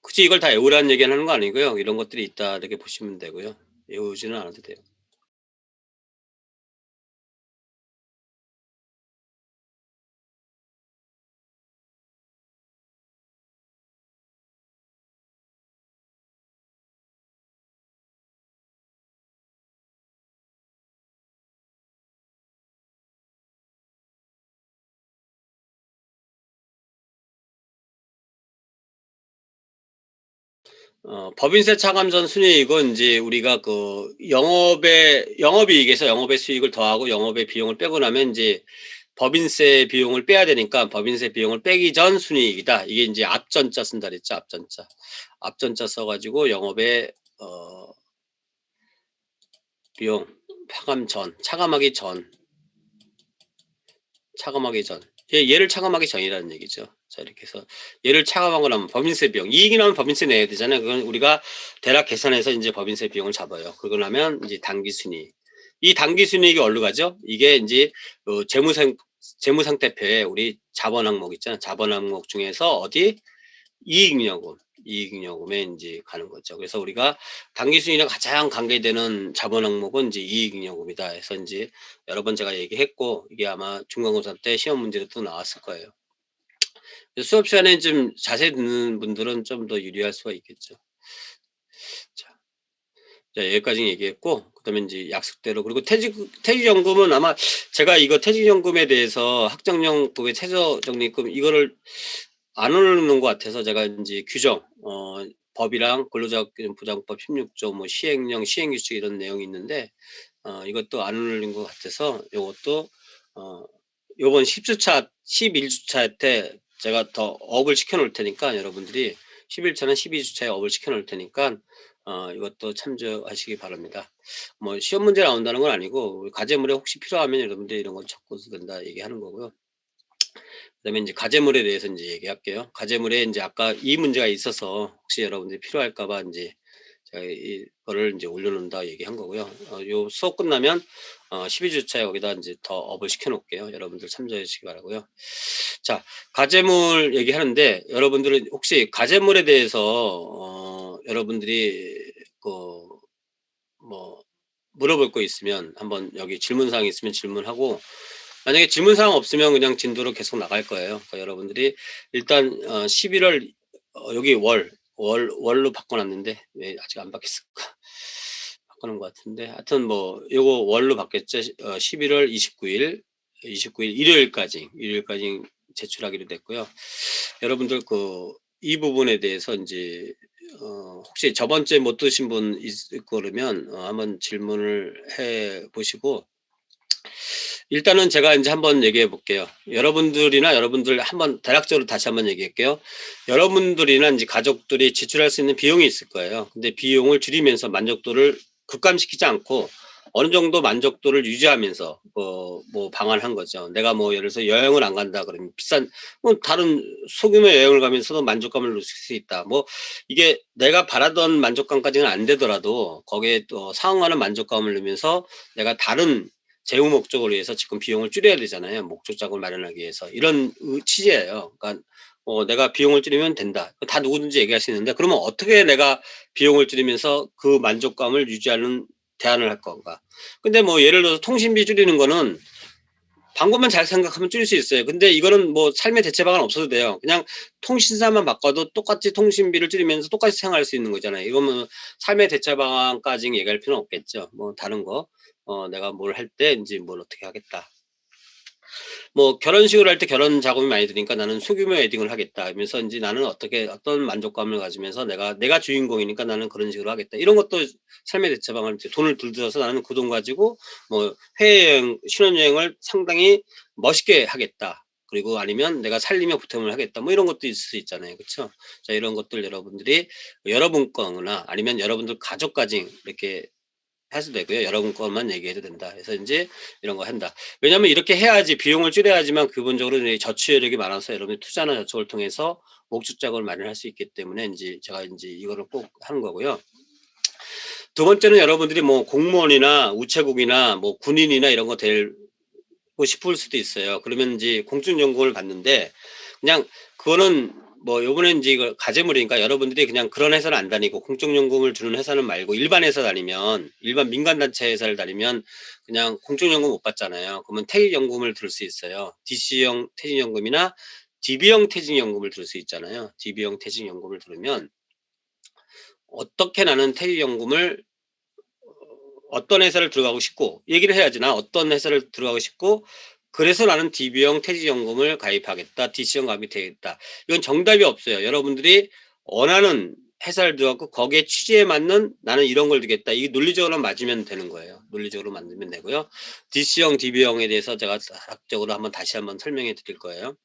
굳이 이걸 다 외우라는 얘기는 하는 거 아니고요. 이런 것들이 있다 이렇게 보시면 되고요. 외우지는 않아도 돼요. 법인세 차감 전 순이익은 인제 우리가 영업이익에서 영업의 수익을 더하고 영업의 비용을 빼고 나면 인제 법인세 비용을 빼야 되니까 법인세 비용을 빼기 전 순이익이다. 이게 인제 앞전자 쓴다 그랬죠, 앞전자. 앞전자 써 가지고 영업의 비용 차감하기 전. 얘를 차감하기 전이라는 얘기죠. 자, 이렇게 해서 얘를 차감하고 나면 법인세 비용, 이익이 나면 법인세 내야 되잖아요. 그건 우리가 대략 계산해서 이제 법인세 비용을 잡아요. 그러고 나면 이제 당기순이익. 이 당기순이익이 어디로 가죠? 이게 이제 재무상태표에 우리 자본 항목 있잖아요. 자본 항목 중에서 어디? 이익요금, 이익요금에 인제 가는 거죠. 그래서 우리가 당기순이익이랑 가장 관계되는 자본 항목은 인제 이익요금이다 해서 인제 여러 번 제가 얘기했고, 이게 아마 중간고사 때 시험 문제로도 나왔을 거예요. 수업 시간에 좀 자세히 듣는 분들은 좀 더 유리할 수가 있겠죠. 자, 자, 여기까지 얘기했고, 그다음에 인제 약속대로, 그리고 퇴직연금은 아마 제가 이거 퇴직연금에 대해서 학정연금의 최저적립금 이거를 안 오르는 것 같아서 제가 인제 규정, 법이랑 근로자보장법 16조 뭐 시행령, 시행규칙 이런 내용이 있는데, 이것도 안 올린 것 같아서 요것도 어 요번 10 주차 11 주차 때 제가 더 업을 시켜 놓을 테니까, 여러분들이 11 차는 12 주차에 업을 시켜 놓을 테니까 이것도 참조하시기 바랍니다. 뭐 시험 문제 나온다는 건 아니고 과제물에 혹시 필요하면 여러분들이 이런 거 적어도 된다 얘기하는 거고요. 그다음에 인제 가제물에 대해서 인제 얘기할게요. 가제물에 인제 아까 이 문제가 있어서 혹시 여러분들이 필요할까 봐 인제 제가 이거를 인제 올려 놓는다 얘기한 거고요. 요 수업 끝나면 12 주차에 여기다 인제 더 업을 시켜 놓을게요. 여러분들 참조해 주시기 바라고요. 자, 가제물 얘기하는데 여러분들은 혹시 가제물에 대해서 여러분들이 그 뭐 물어볼 거 있으면 한번, 여기 질문 사항이 있으면 질문하고, 만약에 질문 사항 없으면 그냥 진도로 계속 나갈 거예요. 그러니까 여러분들이 일단 11월, 여기 월로 바꿔 놨는데 왜 아직 안 바뀌었을까? 바꿔 놓은 것 같은데 하여튼 뭐 요거 월로 바뀌었죠. 11월 29일 일요일까지 제출하기로 됐고요. 여러분들 이 부분에 대해서 인제 혹시 저번 주에 못 드신 분 있고 그러면 한번 질문을 해 보시고, 일단은 제가 인제 한번 얘기해 볼게요. 여러분들 한번 대략적으로 다시 한번 얘기할게요. 여러분들이나 인제 가족들이 지출할 수 있는 비용이 있을 거예요. 근데 비용을 줄이면서 만족도를 급감시키지 않고 어느 정도 만족도를 유지하면서 뭐 방안한 거죠. 내가 뭐 예를 들어서 여행을 안 간다 그러면 비싼, 뭐 다른 소규모 여행을 가면서도 만족감을 누릴 수 있다. 뭐 이게 내가 바라던 만족감까지는 안 되더라도 거기에 또 상응하는 만족감을 누리면서 내가 다른 재무 목적을 위해서 지금 비용을 줄여야 되잖아요, 목적 자금을 마련하기 위해서. 이런 취지예요. 그러니까 내가 비용을 줄이면 된다. 다 누구든지 얘기할 수 있는데, 그러면 어떻게 내가 비용을 줄이면서 그 만족감을 유지하는 대안을 할 건가? 근데 뭐 예를 들어서 통신비 줄이는 거는 방법만 잘 생각하면 줄일 수 있어요. 근데 이거는 뭐 삶의 대체 방안 없어도 돼요. 그냥 통신사만 바꿔도 똑같이 통신비를 줄이면서 똑같이 생활할 수 있는 거잖아요. 이거면 삶의 대체 방안까지 얘기할 필요는 없겠죠. 뭐 다른 거 내가 뭘 할 때 인제 뭘 어떻게 하겠다. 뭐 결혼식을 할 때 결혼 자금이 많이 드니까 '나는 소규모 웨딩을 하겠다.' 하면서 인제 '나는 어떤 만족감을 가지면서 내가 주인공이니까 나는 그런 식으로 하겠다.' 이런 것도 삶의 대체방을, 이제 돈을 들여서 '나는 그 돈 가지고 뭐 해외여행, 신혼여행을 상당히 멋있게 하겠다.' 그리고 아니면 '내가 살림에 보탬을 하겠다.' 뭐 이런 것도 있을 수 있잖아요. 그쵸? 자, 이런 것들 여러분들이 여러분 거나 아니면 여러분들 가족까지 이렇게 해도 되고요. 여러분 것만 얘기해도 된다. 그래서 인제 이런 거 한다. 왜냐하면 이렇게 해야지 비용을 줄여야지만 기본적으로 이제 저취 여력이 많아서 여러분이 투자나 저축을 통해서 목적 자금을 마련할 수 있기 때문에 인제 제가 인제 이거를 꼭 하는 거고요. 두 번째는 여러분들이 뭐 공무원이나 우체국이나 뭐 군인이나 이런 거 되고 싶을 수도 있어요. 그러면 인제 공적연금을 받는데, 그냥 그거는 뭐 요번에 인제 이거 가제물이니까 여러분들이 그냥 그런 회사는 안 다니고, 공적연금을 주는 회사는 말고 일반 회사 다니면, 일반 민간단체 회사를 다니면 그냥 공적연금 못 받잖아요. 그러면 퇴직연금을 들 수 있어요. DC형 퇴직연금이나 DB형 퇴직연금을 들 수 있잖아요. DB형 퇴직연금을 들으면 어떻게 나는 퇴직연금을 어떤 회사를 들어가고 싶고 얘기를 해야지. "나 어떤 회사를 들어가고 싶고 그래서 나는 DB형 퇴직연금을 가입하겠다. DC형 가입이 되겠다." 이건 정답이 없어요. 여러분들이 원하는 회사를 들어 갖고 거기에 취지에 맞는 '나는 이런 걸 주겠다.' 이게 논리적으로 맞으면 되는 거예요. 논리적으로 만들면 되고요. DC형, DB형에 대해서 제가 다각적으로 다시 한번 설명해 드릴 거예요.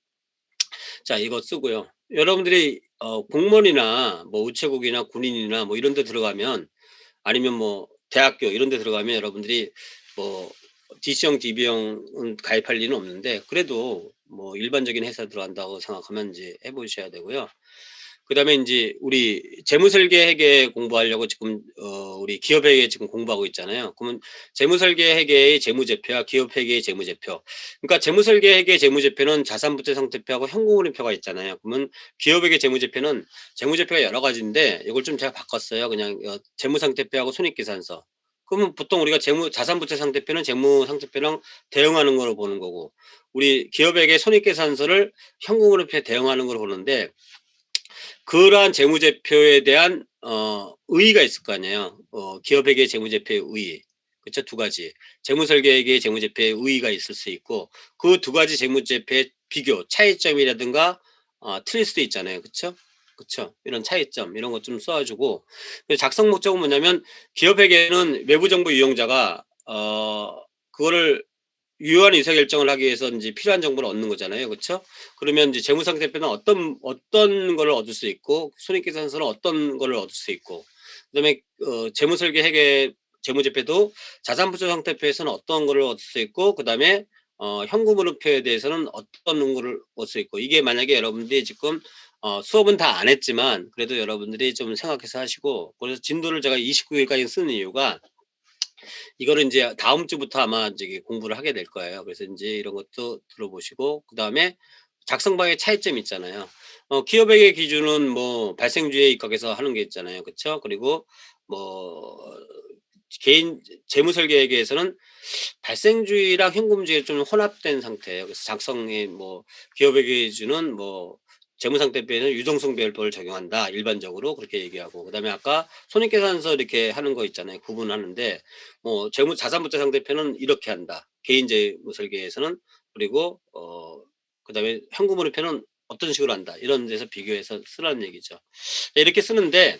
자, 이거 쓰고요. 여러분들이 공무원이나 뭐 우체국이나 군인이나 뭐 이런 데 들어가면, 아니면 뭐 대학교 이런 데 들어가면 여러분들이 뭐 DC형, DB형은 가입할 리는 없는데, 그래도 뭐 일반적인 회사에 들어간다고 생각하면 이제 해 보셔야 되고요. 그다음에 인제 우리 재무설계 회계 공부하려고 지금 우리 기업회계 지금 공부하고 있잖아요. 그러면 재무설계 회계의 재무제표와 기업회계의 재무제표. 그러니까 재무설계 회계 재무제표는 자산부채 상태표하고 현금흐름표가 있잖아요. 그러면 기업회계 재무제표는 재무제표가 여러 가지인데 이걸 좀 제가 바꿨어요. 그냥 재무상태표하고 손익계산서. 그러면 보통 우리가 자산부채 상태표는 재무상태표랑 대응하는 거로 보는 거고, 우리 기업회계 손익계산서를 현금흐름표에 대응하는 걸로 보는데, 그러한 재무제표에 대한 의의가 있을 거 아니에요. 기업회계 재무제표의 의의. 그쵸? 두 가지. 재무설계회계의 재무제표의 의의가 있을 수 있고, 그 두 가지 재무제표의 비교, 차이점이라든가 틀릴 수도 있잖아요. 그쵸? 그쵸? 이런 차이점 이런 것 좀 써 주고, 작성 목적은 뭐냐면 기업회계는 외부 정보 이용자가 그거를 유효한 의사결정을 하기 위해서 인제 필요한 정보를 얻는 거잖아요. 그쵸? 그러면 이제 재무상태표는 어떤 거를 얻을 수 있고, 손익계산서는 어떤 거를 얻을 수 있고, 그다음에 재무설계회계 재무제표도 자산부채 상태표에서는 어떤 거를 얻을 수 있고, 그다음에 현금흐름표에 대해서는 어떤 거를 얻을 수 있고, 이게 만약에 여러분들이 지금 수업은 다 안 했지만 그래도 여러분들이 좀 생각해서 하시고, 그래서 진도를 제가 29 일까지 쓰는 이유가, 이거를 인제 다음 주부터 아마 저기 공부를 하게 될 거예요. 그래서 인제 이런 것도 들어보시고, 그다음에 작성 방향의 차이점이 있잖아요. 기업회계 기준은 뭐 발생주에 입각해서 하는 게 있잖아요. 그쵸? 그리고 뭐 개인 재무설계회계에서는 발생주의랑 현금주의가 좀 혼합된 상태예요. 그래서 작성이 뭐 기업회계 기준은 뭐 재무상태표에는 유동성별법을 적용한다, 일반적으로 그렇게 얘기하고, 그다음에 아까 손익계산서 이렇게 하는 거 있잖아요. 구분하는데 뭐 자산부채 상태표는 이렇게 한다, 개인 재무설계에서는. 그리고 그다음에 현금흐름표는 어떤 식으로 한다, 이런 데서 비교해서 쓰라는 얘기죠. 이렇게 쓰는데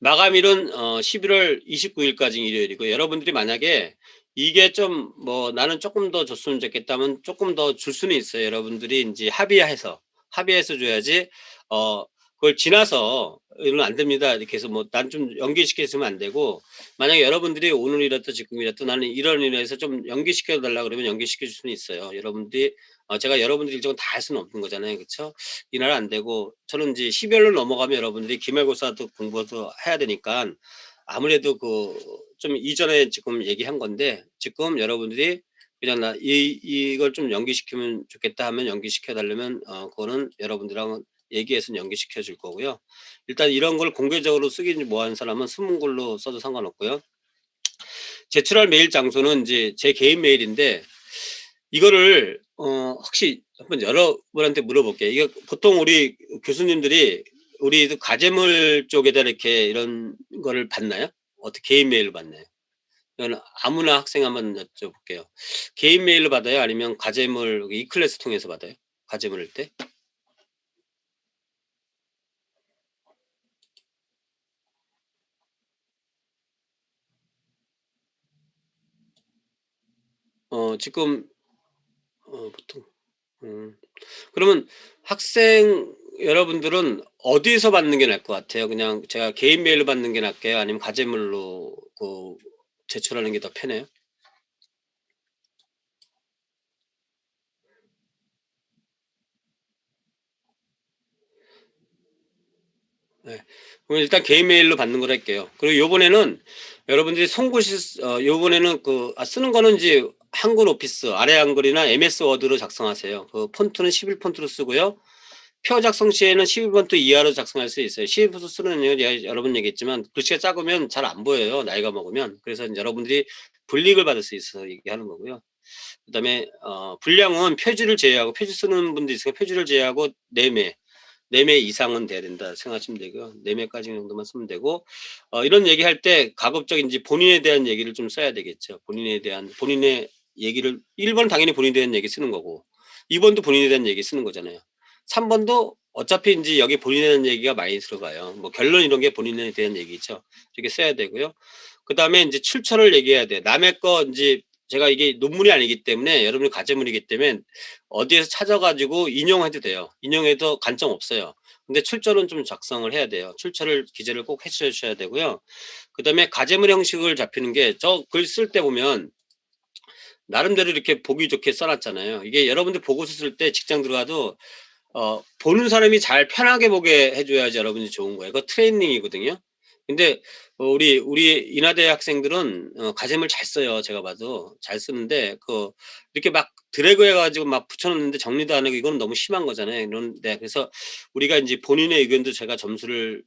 마감일은 11월 29 일까지 일요일이고, 여러분들이 만약에 이게 좀 뭐 '나는 쪼끔 더 줬으면 좋겠다.'면 쪼끔 더 줄 수는 있어요. 여러분들이 인제 합의해서 줘야지. 어 그걸 지나서 "이러면 안 됩니다." 이렇게 해서 뭐 난 좀 연기시켜 주면 안 되고, 만약에 여러분들이 오늘이라도 지금이라도 "나는 이런 일로 해서 좀 연기시켜 달라." 그러면 연기시켜 줄 수는 있어요. 여러분들이 제가 여러분들 일정을 다 할 수는 없는 거잖아요. 그쵸? 이날 안 되고, 저는 이제 12월로 넘어가면 여러분들이 기말고사도 공부도 해야 되니까 아무래도 좀 이전에 지금 얘기한 건데, 지금 여러분들이 그냥 "나 이걸 좀 연기시키면 좋겠다." 하면 연기시켜 달라면 그거는 여러분들하고 얘기해서 연기시켜 줄 거고요. 일단 이런 걸 공개적으로 쓰기 뭐 하는 사람은 숨은 걸로 써도 상관없고요. 제출할 메일 장소는 이제 제 개인 메일인데, 이거를 혹시 한번 여러분한테 물어볼게요. 이거 보통 우리 교수님들이 우리 과제물 쪽에다 이렇게 이런 거를 받나요? 어떻게 개인 메일로 받나요? 이건 아무나 학생 한번 여쭤볼게요. 개인 메일로 받아요? 아니면 과제물 이클래스 통해서 받아요? 과제물일 때? 지금 보통 음 그러면 학생 여러분들은 어디서 받는 게 나을 것 같아요? 그냥 제가 개인 메일로 받는 게 나을까요? 아니면 과제물로 제출하는 게 더 편해요? 네. 그럼 일단 개인 메일로 받는 걸로 할게요. 그리고 요번에는 여러분들이 송구시 요번에는 쓰는 거는 이제 한글 오피스 아래 한글이나 MS 워드로 작성하세요. 폰트는 11 폰트로 쓰고요. 표 작성 시에는 12 폰트 이하로 작성할 수 있어요. 12 폰트 쓰는 이유는 여러 번 얘기했지만 글씨가 작으면 잘 안 보여요, 나이가 먹으면. 그래서 인제 여러분들이 불이익을 받을 수 있어서 얘기하는 거고요. 그다음에 분량은 표지를 제외하고, 표지 쓰는 분도 있으니까 표지를 제외하고 4매, 4매 이상은 돼야 된다 생각하시면 되고요. 4매까지 정도만 쓰면 되고, 이런 얘기할 때 가급적 인제 본인에 대한 얘기를 좀 써야 되겠죠. 본인의 얘기를 1 번은 당연히 본인에 대한 얘기 쓰는 거고, 2 번도 본인에 대한 얘기 쓰는 거잖아요. 3 번도 어차피 인제 여기 본인에 대한 얘기가 많이 들어가요. 뭐 결론 이런 게 본인에 대한 얘기죠. 이렇게 써야 되고요. 그다음에 인제 출처를 얘기해야 돼요. 남의 거 인제 제가 이게 논문이 아니기 때문에, 여러분이 과제물이기 때문에 어디에서 찾아 가지고 인용해도 돼요. 인용해도 관점 없어요. 근데 출처는 좀 작성을 해야 돼요. 출처를 기재를 꼭 해 주셔야 되고요. 그다음에 과제물 형식을 잡히는 게 저 글 쓸 때 보면 나름대로 이렇게 보기 좋게 써 놨잖아요. 이게 여러분들 보고서 쓸 때 직장 들어가도 보는 사람이 잘 편하게 보게 해 줘야지 여러분이 좋은 거예요. 그거 트레이닝이거든요. 근데 우리 인하대 학생들은 가제물 잘 써요, 제가 봐도. 잘 쓰는데 이렇게 막 드래그 해 가지고 막 붙여 놓는데 정리도 안 하고 이거는 너무 심한 거잖아요. 이런데 그래서 우리가 인제 본인의 의견도 제가 점수를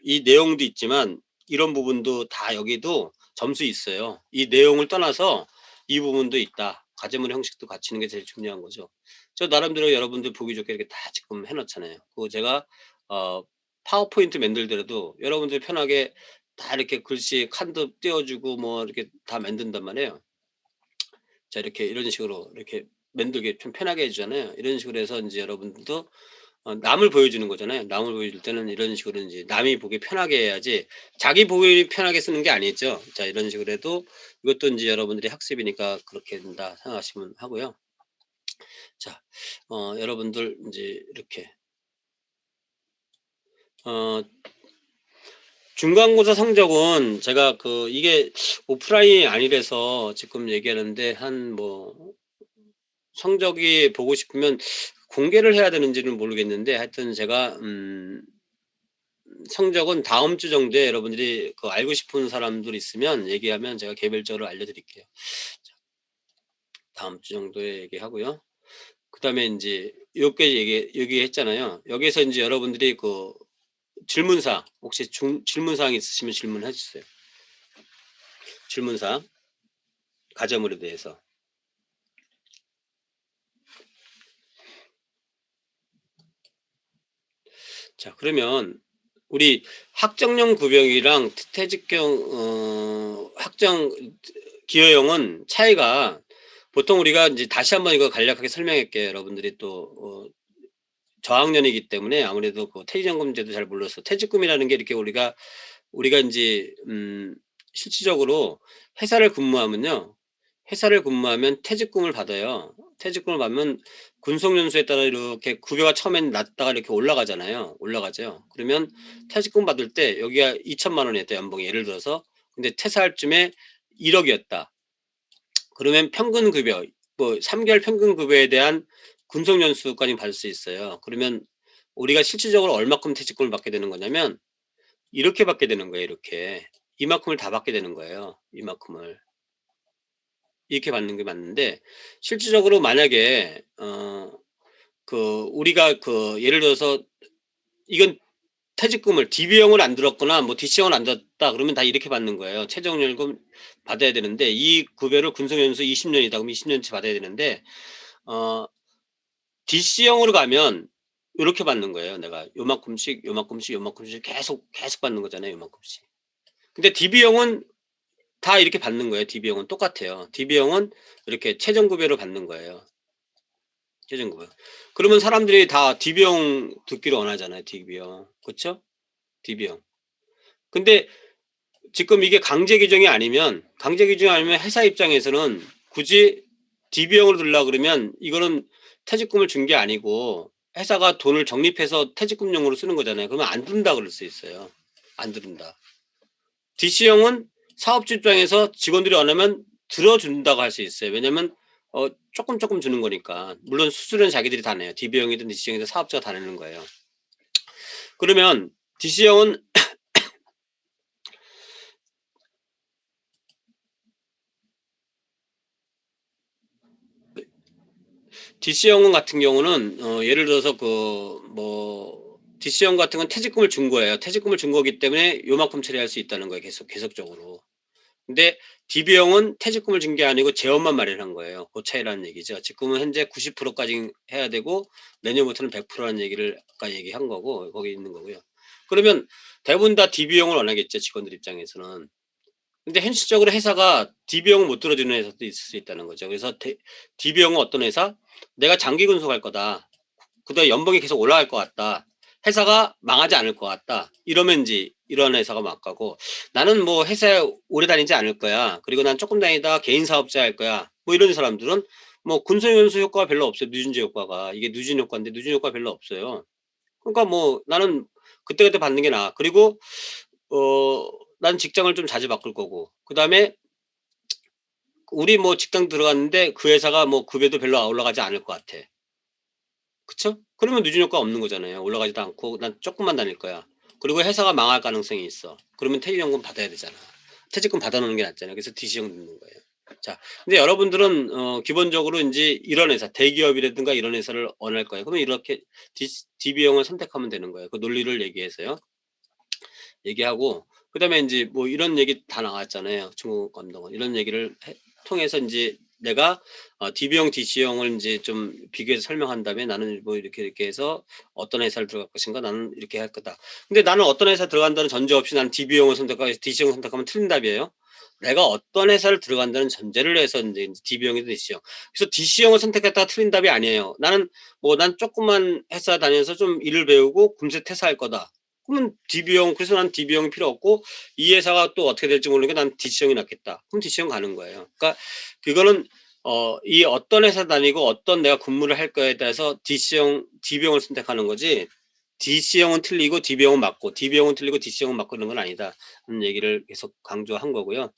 이 내용도 있지만 이런 부분도 다 여기도 점수 있어요. 이 내용을 떠나서 이 부분도 있다. 가제물 형식도 갖추는 게 제일 중요한 거죠. 저 나름대로 여러분들 보기 좋게 이렇게 다 지금 해 놨잖아요. 그거 제가 어 파워포인트 만들더라도 여러분들 편하게 다 이렇게 글씨 칸도 띄워 주고 뭐 이렇게 다 만든단 말이에요. 자 이렇게 이런 식으로 이렇게 만들게 좀 편하게 해 주잖아요. 이런 식으로 해서 인제 여러분들도 남을 보여주는 거잖아요. 남을 보여줄 때는 이런 식으로 인제 남이 보기 편하게 해야지 자기 보기 편하게 쓰는 게 아니죠. 자 이런 식으로 해도 이것도 인제 여러분들이 학습이니까 그렇게 된다 생각하시면 하고요. 자 여러분들 인제 이렇게 어 중간고사 성적은 제가 이게 오프라인이 아니라서 지금 얘기하는데 한 성적이 보고 싶으면 공개를 해야 되는지는 모르겠는데 하여튼 제가 성적은 다음 주 정도에 여러분들이 알고 싶은 사람들 있으면 얘기하면 제가 개별적으로 알려드릴게요. 자 다음 주 정도에 얘기하고요. 그다음에 인제 요렇게 얘기했잖아요. 여기에서 인제 여러분들이 질문사항 혹시 질문사항 있으시면 질문해 주세요. 질문사항 가점으로 대해서. 자 그러면 우리 학정용 구병이랑 퇴직형 학정 기여형은 차이가 보통 우리가 인제 다시 한번 이거 간략하게 설명할게요. 여러분들이 또 저학년이기 때문에 아무래도 퇴직연금제도 잘 몰라서 퇴직금이라는 게 이렇게 우리가 인제 실질적으로 회사를 근무하면요. 회사를 근무하면 퇴직금을 받아요. 퇴직금을 받으면 군속연수에 따라 이렇게 급여가 처음엔 낮다가 이렇게 올라가잖아요. 올라가죠. 그러면 퇴직금 받을 때 여기가 2천만 원이었다 연봉이 예를 들어서. 근데 퇴사할 쯤에 1억 이었다. 그러면 평균 급여 3 개월 평균 급여에 대한 군속연수까지 받을 수 있어요. 그러면 우리가 실질적으로 얼마큼 퇴직금을 받게 되는 거냐면 이렇게 받게 되는 거예요 이렇게. 이만큼을 다 받게 되는 거예요 이만큼을. 이렇게 받는 게 맞는데 실질적으로 만약에 우리가 예를 들어서 이건 퇴직금을 DB형을 안 들었거나 DC형을 안 들었다 그러면 다 이렇게 받는 거예요. 최저임금 받아야 되는데 이 급여를 군속연수 20 년이다 그럼 20 년치 받아야 되는데 어 DC형으로 가면 요렇게 받는 거예요. 내가 요만큼씩, 요만큼씩, 요만큼씩 계속 받는 거잖아요 요만큼씩. 근데 DB형은 다 이렇게 받는 거예요. DB형은 똑같아요. DB형은 이렇게 최저급여로 받는 거예요. 최저급여. 그러면 사람들이 다 DB형 듣기를 원하잖아요. DB형. 그쵸? DB형. 근데 지금 이게 강제 규정이 아니면 회사 입장에서는 굳이 DB형으로 들라 그러면 이거는 퇴직금을 준 게 아니고 회사가 돈을 적립해서 퇴직금용으로 쓰는 거잖아요. 그러면 안 든다 그럴 수 있어요. 안 들은다. DC형은 사업주 입장에서 직원들이 원하면 들어준다고 할 수 있어요. 왜냐면 쪼끔 주는 거니까. 물론 수수료는 자기들이 다 내요. DB형이든 DC형이든 사업자가 다 내는 거예요. 그러면 DC형은 DC형 같은 경우는 예를 들어서 DC형 같은 건 퇴직금을 준 거예요. 퇴직금을 준 거기 때문에 요만큼 처리할 수 있다는 거예요 계속적으로. 근데 DB형은 퇴직금을 준 게 아니고 재원만 마련한 거예요. 그 차이라는 얘기죠. 지금은 현재 90% 까지 해야 되고 내년부터는 100% 라는 얘기를 아까 얘기한 거고 거기 있는 거고요. 그러면 대부분 다 DB형을 원하겠죠 직원들 입장에서는. 근데 현실적으로 회사가 DB형을 못 들어주는 회사도 있을 수 있다는 거죠. 그래서 DB형은 어떤 회사? '내가 장기 근속할 거다. 그다음에 연봉이 계속 올라갈 것 같다. 회사가 망하지 않을 것 같다.' 이러면 인제 이런 회사가 맞가고 '나는 회사에 오래 다니지 않을 거야. 그리고 난 쪼끔 다니다가 개인 사업자 할 거야.' 이런 사람들은 군속연수 효과가 별로 없어요 누진제 효과가. 이게 누진 효과인데 누진 효과가 별로 없어요. 그러니까 '나는 그때그때 받는 게 나아.' 그리고 난 직장을 좀 자주 바꿀 거고 그다음에 우리 뭐 직장 들어갔는데 그 회사가 뭐 급여도 별로 올라가지 않을 것 같아. 그쵸? 그러면 누진 효과가 없는 거잖아요. 올라가지도 않고 난 쪼끔만 다닐 거야. 그리고 회사가 망할 가능성이 있어. 그러면 퇴직연금 받아야 되잖아. 퇴직금 받아 놓는 게 낫잖아요. 그래서 DC형 넣는 거예요. 자, 근데 여러분들은 기본적으로 인제 이런 회사 대기업이라든가 이런 회사를 원할 거예요. 그러면 이렇게 DB형을 선택하면 되는 거예요. 그 논리를 얘기해서요. 얘기하고 그다음에 인제 뭐 이런 얘기 다 나왔잖아요. 중국 감독은. 이런 얘기를 통해서 인제 내가 DB형, DC형을 인제 좀 비교해서 설명한 다음에 나는 뭐 이렇게 이렇게 해서 어떤 회사를 들어갈 것인가 나는 이렇게 할 거다. 근데 나는 어떤 회사 들어간다는 전제 없이 나는 DB형을 선택하고 DC형을 선택하면 틀린 답이에요. 내가 어떤 회사를 들어간다는 전제를 해서 인제 DB형이든 DC형. 그래서 DC형을 선택했다가 틀린 답이 아니에요. 나는 뭐 '난 조그만 회사 다녀서 좀 일을 배우고 금세 퇴사할 거다.' 그러면 DB형 그래서 난 DB형이 필요 없고 이 회사가 또 어떻게 될지 모르니까 난 DC형이 낫겠다. 그럼 DC형 가는 거예요. 그러니까 그거는 이 어떤 회사 다니고 어떤 내가 근무를 할 거에 따라서 DB형을 선택하는 거지 DC형은 틀리고 DB형은 맞고 DB형은 틀리고 DC형은 맞고 이런 건 아니다.는 얘기를 계속 강조한 거고요.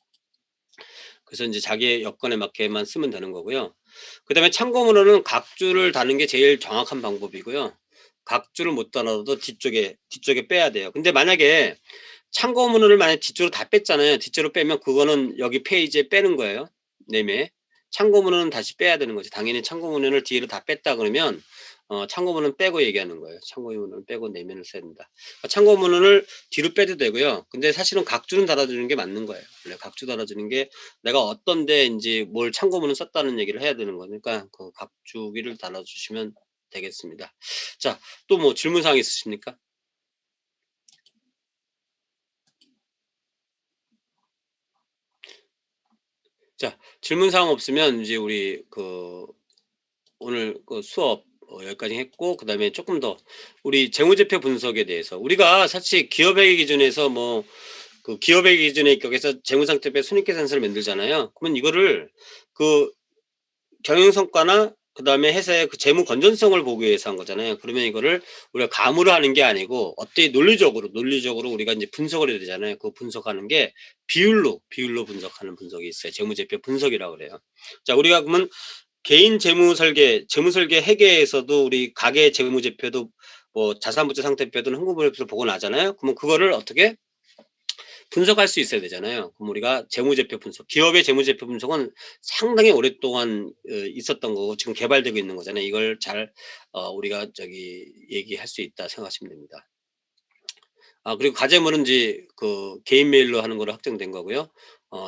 그래서 인제 자기의 여건에 맞게만 쓰면 되는 거고요. 그다음에 참고문헌은 각주를 다는 게 제일 정확한 방법이고요. 각주를 못 달아도 뒤쪽에 빼야 돼요. 근데 만약에 참고문헌을 만약에 뒤쪽으로 다 뺐잖아요. 뒤쪽으로 빼면 그거는 여기 페이지에 빼는 거예요, 내매. 참고문헌은 다시 빼야 되는 거죠. 당연히 참고문헌을 뒤로 다 뺐다 그러면 참고문헌 빼고 얘기하는 거예요. 참고문헌 빼고 내면을 써야 된다. 참고문헌을 뒤로 빼도 되고요. 근데 사실은 각주는 달아주는 게 맞는 거예요. 원래 각주 달아주는 게 내가 어떤 데 인제 뭘 참고문을 썼다는 얘기를 해야 되는 거니까 그 각주기를 달아주시면 되겠습니다. 자, 또 뭐 질문 사항 있으십니까? 자, 질문 사항 없으면 이제 우리 오늘 수업 여기까지 했고 그다음에 조금 더 우리 재무제표 분석에 대해서 우리가 사실 기업회계 기준에서 뭐 기업회계 기준에 입각해서 재무상태표 손익계산서를 만들잖아요. 그러면 이거를 그 경영성과나 그다음에 회사의 그 재무 건전성을 보기 위해서 한 거잖아요. 그러면 이거를 우리가 감으로 하는 게 아니고 어떻게 논리적으로 우리가 인제 분석을 해야 되잖아요. 그 분석하는 게 비율로 분석하는 분석이 있어요. 재무제표 분석이라고 그래요. 자, 우리가 그러면 개인 재무 설계 회계에서도 우리 가계 재무제표도 뭐 자산부채 상태표든 흥고분할표를 보고 나잖아요. 그러면 그거를 어떻게 분석할 수 있어야 되잖아요. 그럼 우리가 재무제표 분석, 기업의 재무제표 분석은 상당히 오랫동안 있었던 거고 지금 개발되고 있는 거잖아요. 이걸 잘 우리가 얘기할 수 있다 생각하시면 됩니다. 그리고 가제물은 인제 개인 메일로 하는 거로 확정된 거고요.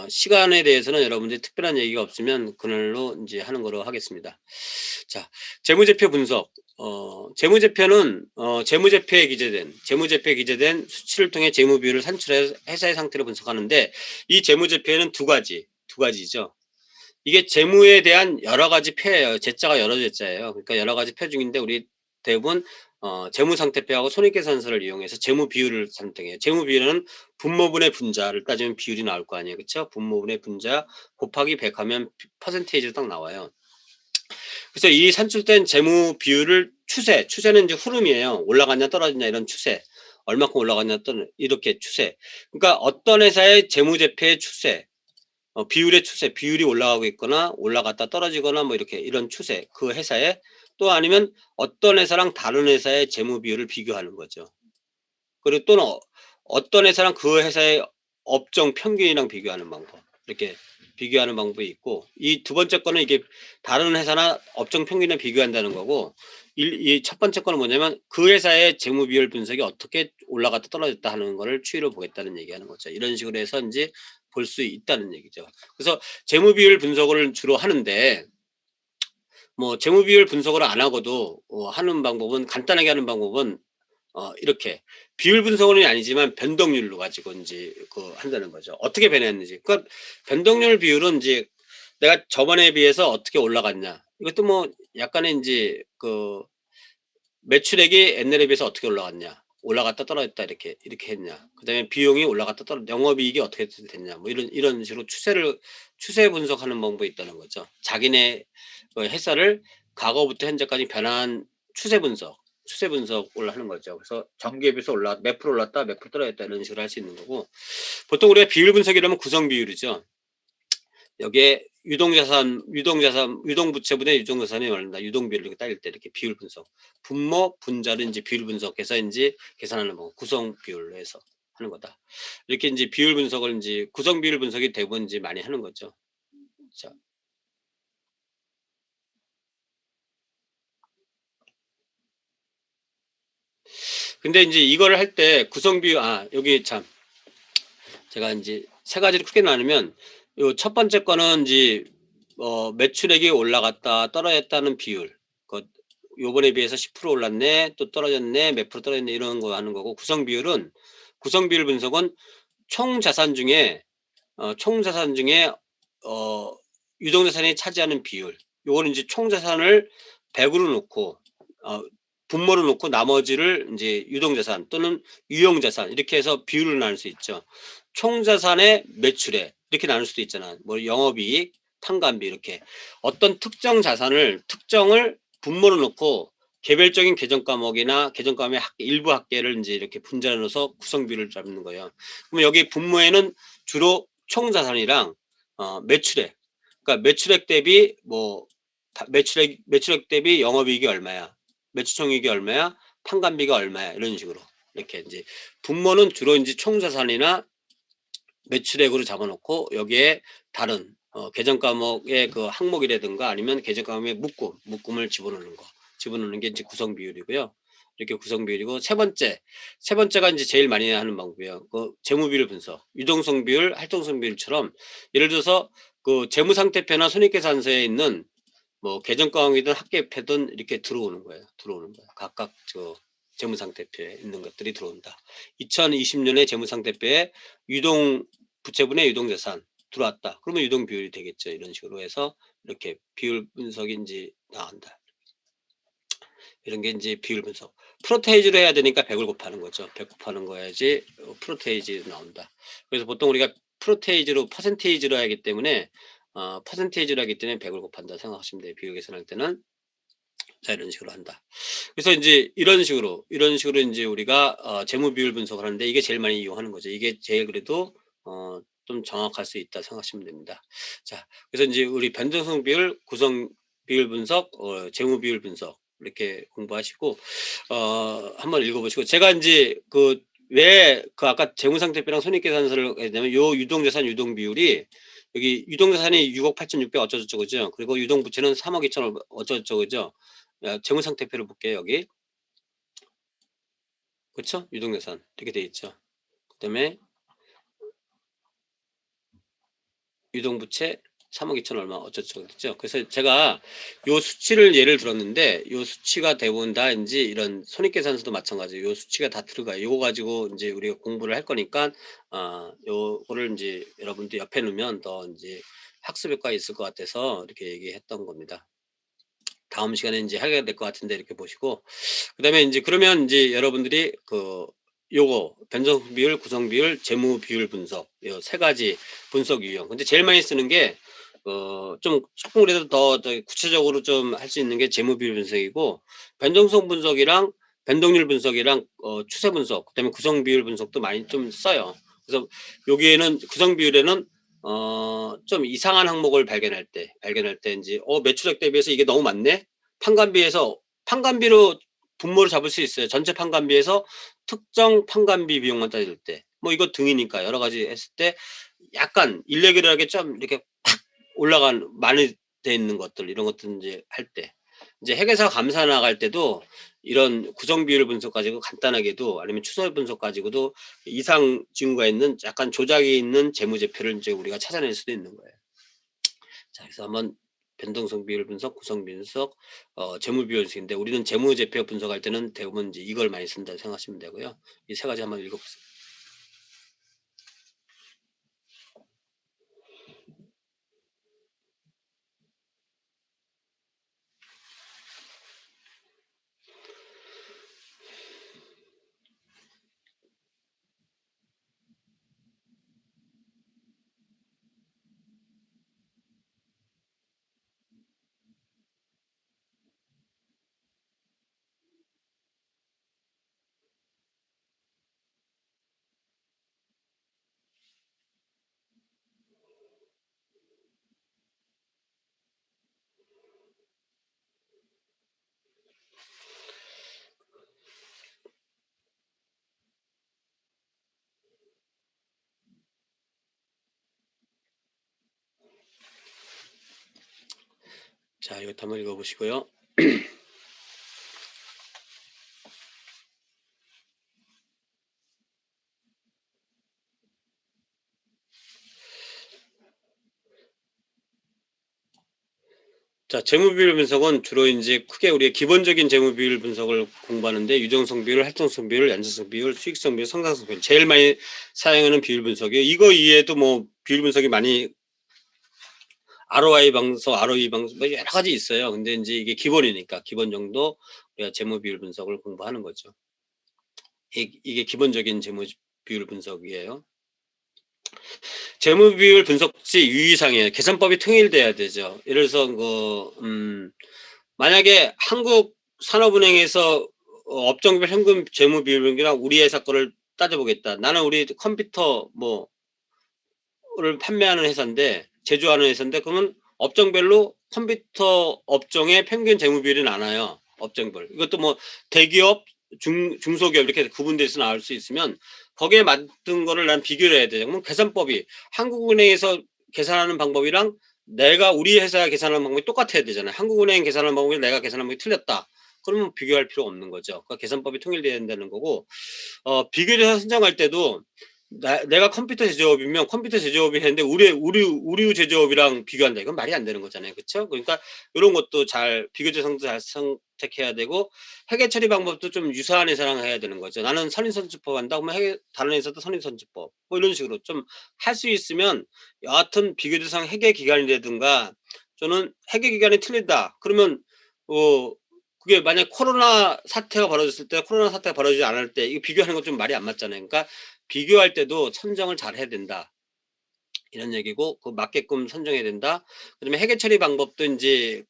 시간에 대해서는 여러분들이 특별한 얘기가 없으면 그날로 인제 하는 거로 하겠습니다. 자, 재무제표 분석. 재무제표는 재무제표에 기재된 수치를 통해 재무 비율을 산출해 회사의 상태를 분석하는데 이 재무제표에는 두 가지죠. 이게 재무에 대한 여러 가지 표예요. 제자가 여러 제자예요. 그러니까 여러 가지 표 중인데 우리 대부분 재무상태표하고 손익계산서를 이용해서 재무 비율을 선택해요. 재무 비율은 분모분의 분자를 따지면 비율이 나올 거 아니에요. 그쵸? 분모분의 분자 곱하기 100 하면 퍼센테이지로 딱 나와요. 그래서 이 산출된 재무 비율을 추세는 이제 흐름이에요. 올라갔냐 떨어졌냐 이런 추세. 얼마큼 올라갔냐 또는 이렇게 추세. 그러니까 어떤 회사의 재무제표의 추세, 비율의 추세, 비율이 올라가고 있거나 올라갔다 떨어지거나 뭐 이렇게 이런 추세. 그 회사의 또 아니면 어떤 회사랑 다른 회사의 재무 비율을 비교하는 거죠. 그리고 또는 어떤 회사랑 그 회사의 업종 평균이랑 비교하는 방법. 이렇게 비교하는 방법이 있고 이 두 번째 거는 이게 다른 회사나 업종 평균에 비교한다는 거고 이 첫 번째 거는 뭐냐면 그 회사의 재무 비율 분석이 어떻게 올라갔다 떨어졌다 하는 거를 추이를 보겠다는 얘기하는 거죠. 이런 식으로 해서 인제 볼 수 있다는 얘기죠. 그래서 재무 비율 분석을 주로 하는데 뭐 재무 비율 분석을 안 하고도 하는 방법은 간단하게 하는 방법은 이렇게 비율 분석은 아니지만 변동률로 가지고 인제 한다는 거죠. 어떻게 변했는지. 그러니까 변동률 비율은 인제 내가 저번에 비해서 어떻게 올라갔냐. 이것도 뭐 약간의 인제 매출액이 옛날에 비해서 어떻게 올라갔냐. 올라갔다 떨어졌다 이렇게 했냐. 그다음에 비용이 올라갔다 영업이익이 어떻게 됐냐. 뭐 이런 식으로 추세 분석하는 방법이 있다는 거죠. 자기네 회사를 과거부터 현재까지 변한 추세 분석을 하는 거죠. 그래서 전기에 비해서 몇 프로 올랐다, 몇 프로 떨어졌다 이런 식으로 할 수 있는 거고 보통 우리가 비율 분석이라면 구성 비율이죠. 여기에 유동부채분의 유동자산이 얼마나 유동비율 이렇게 따질 때 이렇게 비율 분석. 분모, 분자를 인제 비율 분석해서 인제 계산하는 거 구성 비율로 해서 하는 거다. 이렇게 인제 비율 분석을 인제 구성 비율 분석이 대부분 인제 많이 하는 거죠. 자, 근데 인제 이거를 할 때 구성 비율 여기 참 제가 인제 세 가지를 크게 나누면 요 첫 번째 거는 인제 매출액이 올라갔다 떨어졌다는 비율. 그 요번에 비해서 10% 올랐네, 또 떨어졌네, 몇 프로 떨어졌네 이런 거 하는 거고 구성 비율 분석은 총 자산 중에 총 자산 중에 어 유동 자산이 차지하는 비율. 요거는 인제 총 자산을 100 으로 놓고 어 분모로 놓고 나머지를 인제 유동 자산 또는 유형 자산 이렇게 해서 비율을 나눌 수 있죠. 총 자산의 매출액 이렇게 나눌 수도 있잖아. 뭐 영업이익, 판관비 이렇게. 어떤 특정 자산을 특정을 분모로 놓고 개별적인 계정 과목이나 계정 과목의 일부 합계를 인제 이렇게 분자로 넣어서 구성 비율을 잡는 거예요. 그러면 여기 분모에는 주로 총 자산이랑 매출액. 그러니까 매출액 대비 뭐 매출액 대비 영업이익이 얼마야. 매출총익이 얼마야. 판관비가 얼마야. 이런 식으로. 이렇게 인제 분모는 주로 인제 총 자산이나 매출액으로 잡아 놓고 여기에 다른 계정 과목의 그 항목이라든가 아니면 계정 과목의 묶음을 집어넣는 거. 집어넣는 게 인제 구성 비율이고요. 이렇게 구성 비율이고 세 번째가 인제 제일 많이 하는 방법이에요. 그 재무 비율 분석. 유동성 비율, 활동성 비율처럼 예를 들어서 그 재무 상태표나 손익계산서에 있는 뭐 계정 과목이든 합계표든 이렇게 들어오는 거예요. 들어오는 거예요. 각각 재무 상태표에 있는 것들이 들어온다. 2020 년에 재무 상태표에 유동 부채분의 유동 자산 들어왔다. 그러면 유동 비율이 되겠죠. 이런 식으로 해서 이렇게 비율 분석이 인제 나온다. 이런 게 인제 비율 분석. 프로테이지로 해야 되니까 100을 곱하는 거죠. 100 곱하는 거 해야지 프로테이지 나온다. 그래서 보통 우리가 프로테이지로 퍼센테이지로 하기 때문에 퍼센테이지로 하기 때문에 100을 곱한다 생각하시면 돼요. 비율 계산할 때는. 자, 이런 식으로 한다. 그래서 인제 이런 식으로 인제 우리가 재무 비율 분석을 하는데 이게 제일 많이 이용하는 거죠. 이게 제일 그래도 좀 정확할 수 있다 생각하시면 됩니다. 자, 그래서 인제 우리 변동성 비율, 구성 비율 분석, 재무 비율 분석 이렇게 공부하시고 한번 읽어 보시고 제가 인제 왜 아까 재무 상태표랑 손익계산서를 했냐면 요 유동자산 유동 비율이 여기 유동자산이 6억 8,600 어쩌고저쩌고 그죠? 그리고 유동부채는 3억 2천 어쩌고저쩌고 그죠? 재무 상태표를 볼게요 여기. 그쵸? 유동자산 이렇게 돼 있죠. 그다음에 유동부채 3억 2천 얼마 어쩌고저쩌고 됐죠. 그래서 제가 요 수치를 예를 들었는데 요 수치가 대부분 다 인제 이런 손익계산서도 마찬가지예요. 요 수치가 다 들어가요. 요거 가지고 인제 우리가 공부를 할 거니까 요거를 인제 여러분들 옆에 놓으면 더 인제 학습 효과가 있을 것 같아서 이렇게 얘기했던 겁니다. 다음 시간에 인제 하게 될 것 같은데 이렇게 보시고 그다음에 인제 그러면 인제 여러분들이 요거 변동 비율, 구성 비율, 재무 비율 분석 요 세 가지 분석 유형. 근데 제일 많이 쓰는 게 좀 쪼끔 그래도 더 구체적으로 좀 할 수 있는 게 재무 비율 분석이고 변동성 분석이랑 변동률 분석이랑 추세 분석 그다음에 구성 비율 분석도 많이 좀 써요. 그래서 여기에는 구성 비율에는 좀 이상한 항목을 발견할 때 인제 매출액 대비해서 이게 너무 많네. 판관비로 분모를 잡을 수 있어요. 전체 판관비에서 특정 판관비 비용만 따질 때. 뭐 이거 등이니까 여러 가지 했을 때 약간 일레기럴하게 좀 이렇게 팍 올라간 많이 돼 있는 것들 이런 것들 인제 할 때. 인제 회계사 감사 나갈 때도 이런 구성 비율 분석 가지고 간단하게도 아니면 추세 분석 가지고도 이상 징후가 있는 약간 조작이 있는 재무제표를 인제 우리가 찾아낼 수도 있는 거예요. 자, 그래서 한번 변동성 비율 분석, 구성 분석, 재무 비율 분석인데 우리는 재무제표 분석할 때는 대부분 이제 이걸 많이 쓴다고 생각하시면 되고요. 이 세 가지 한번 읽어 보세요. 자, 이것도 한번 읽어보시고요. 자, 재무비율 분석은 주로 이제 크게 우리의 기본적인 재무비율 분석을 공부하는데, 유정성 비율, 활동성 비율, 연체성 비율, 수익성 비율, 성장성 비율, 제일 많이 사용하는 비율 분석이에요. 이거 이외에도 뭐 비율 분석이 많이 ROI 방석, ROE 방석 뭐 여러 가지 있어요. 근데 이제 이게 기본이니까 기본 정도 우리가 재무 비율 분석을 공부하는 거죠. 이게 기본적인 재무 비율 분석이에요. 재무 비율 분석 시 유의사항이에요. 계산법이 통일돼야 되죠. 예를 들어서 만약에 한국산업은행에서 업종별 현금 재무 비율이랑 우리 회사 거를 따져보겠다. 나는 우리 컴퓨터 뭐를 판매하는 회사인데, 제조하는 회사인데, 그러면 업종별로 컴퓨터 업종의 평균 재무 비율이 나눠요. 업종별. 이것도 뭐 대기업, 중소기업 이렇게 구분돼서 나올 수 있으면 거기에 맞는 거를 난 비교를 해야 돼요. 그럼 계산법이 한국은행에서 계산하는 방법이랑 내가 우리 회사가 계산하는 방법이 똑같아야 되잖아요. 한국은행 계산하는 방법이 내가 계산하는 방법이 틀렸다. 그러면 비교할 필요 없는 거죠. 그러니까 계산법이 통일돼야 된다는 거고, 비교대사 선정할 때도 내가 컴퓨터 제조업이면 컴퓨터 제조업이 했는데 우리 제조업이랑 비교한다. 이건 말이 안 되는 거잖아요. 그렇죠? 그러니까 이런 것도 잘 비교 대상도 잘 선택해야 되고, 회계 처리 방법도 좀 유사한 회사랑 해야 되는 거죠. 나는 선인선지법 한다. 그러면 다른 회사도 선인선지법. 뭐 이런 식으로 좀 할 수 있으면, 여하튼 비교 대상 회계 기간이라든가, 저는 회계 기간이 틀린다. 그러면 어 그게 만약 코로나 사태가 벌어졌을 때, 코로나 사태가 벌어지지 않을 때 이거 비교하는 건 좀 말이 안 맞잖아요. 그러니까 비교할 때도 선정을 잘 해야 된다. 이런 얘기고, 그 맞게끔 선정해야 된다. 그다음에 회계 처리 방법도 인제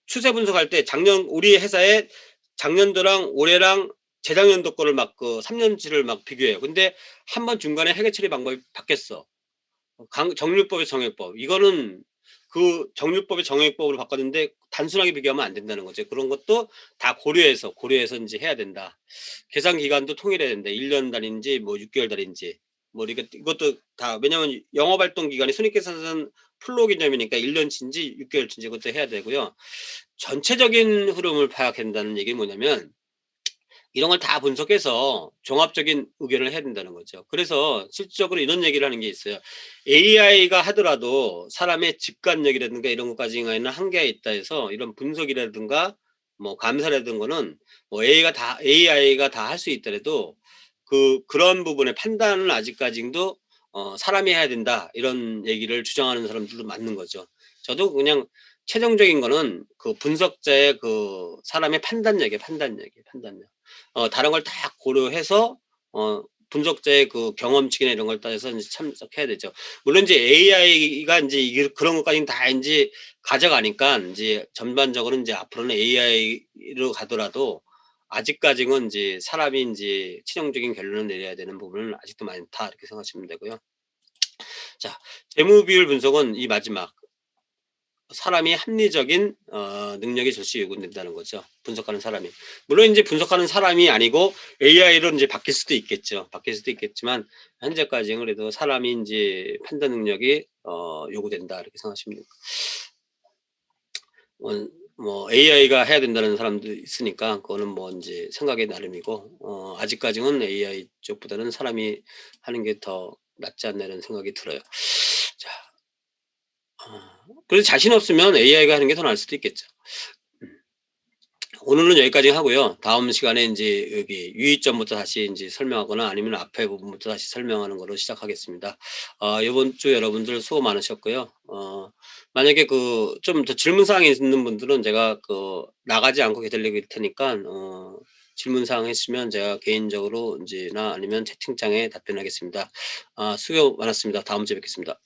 추세 분석할 때 작년 우리 회사의 작년도랑 올해랑 재작년도 거를 막 3년치를 막 비교해요. 근데 한 번 중간에 회계 처리 방법이 바뀌었어. 정률법의 정액법. 이거는 그 정률법의 정액법으로 바꿨는데 단순하게 비교하면 안 된다는 거죠. 그런 것도 다 고려해서 인제 해야 된다. 계산 기간도 통일해야 된다. 1년 단위인지 뭐 6개월 단위인지 뭐 이것도 다, 왜냐면 영업 활동 기간이 손익계산서는 플로우 개념이니까 1년치인지 6개월치인지 그것도 해야 되고요. 전체적인 흐름을 파악해야 된다는 얘기는 뭐냐면, 이런 걸 다 분석해서 종합적인 의견을 해야 된다는 거죠. 그래서 실질적으로 이런 얘기를 하는 게 있어요. AI가 하더라도 사람의 직관력이라든가 이런 것까지는 한계가 있다 해서, 이런 분석이라든가 뭐 감사라든가는 뭐 AI가 다 할 수 있더라도 그런 부분의 판단은 아직까지도 사람이 해야 된다. 이런 얘기를 주장하는 사람들도 맞는 거죠. 저도 그냥 최종적인 거는 그 분석자의 사람의 판단력. 다른 걸 다 고려해서 분석자의 경험치나 이런 걸 따져서 인제 참석해야 되죠. 물론 이제 AI가 인제 이게 그런 것까지는 다 인제 가져가니까, 인제 전반적으로는 인제 앞으로는 AI로 가더라도 아직까지는 인제 사람이 인제 최종적인 결론을 내려야 되는 부분은 아직도 많다, 이렇게 생각하시면 되고요. 자, 재무 비율 분석은 이 마지막, 사람이 합리적인 능력이 절실히 요구된다는 거죠. 분석하는 사람이. 물론 이제 분석하는 사람이 아니고 AI로 이제 바뀔 수도 있겠죠. 바뀔 수도 있겠지만 현재까지는 그래도 사람이 인제 판단 능력이 요구된다, 이렇게 생각하시면 됩니다. 뭐 AI가 해야 된다는 사람도 있으니까 그거는 뭐 인제 생각의 나름이고, 아직까지는 AI 쪽보다는 사람이 하는 게 더 낫지 않나, 이런 생각이 들어요. 자, 그래서 자신 없으면 AI가 하는 게 더 나을 수도 있겠죠. 음. 오늘은 여기까지 하고요. 다음 시간에 인제 여기 유의점부터 다시 인제 설명하거나 아니면 앞에 부분부터 다시 설명하는 걸로 시작하겠습니다. 요번 주 여러분들 수고 많으셨고요. 만약에 좀 더 질문 사항이 있는 분들은 제가 나가지 않고 기다리고 있을 테니까, 질문 사항 있으면 제가 개인적으로 인제나 아니면 채팅창에 답변하겠습니다. 수고 많았습니다. 다음 주에 뵙겠습니다.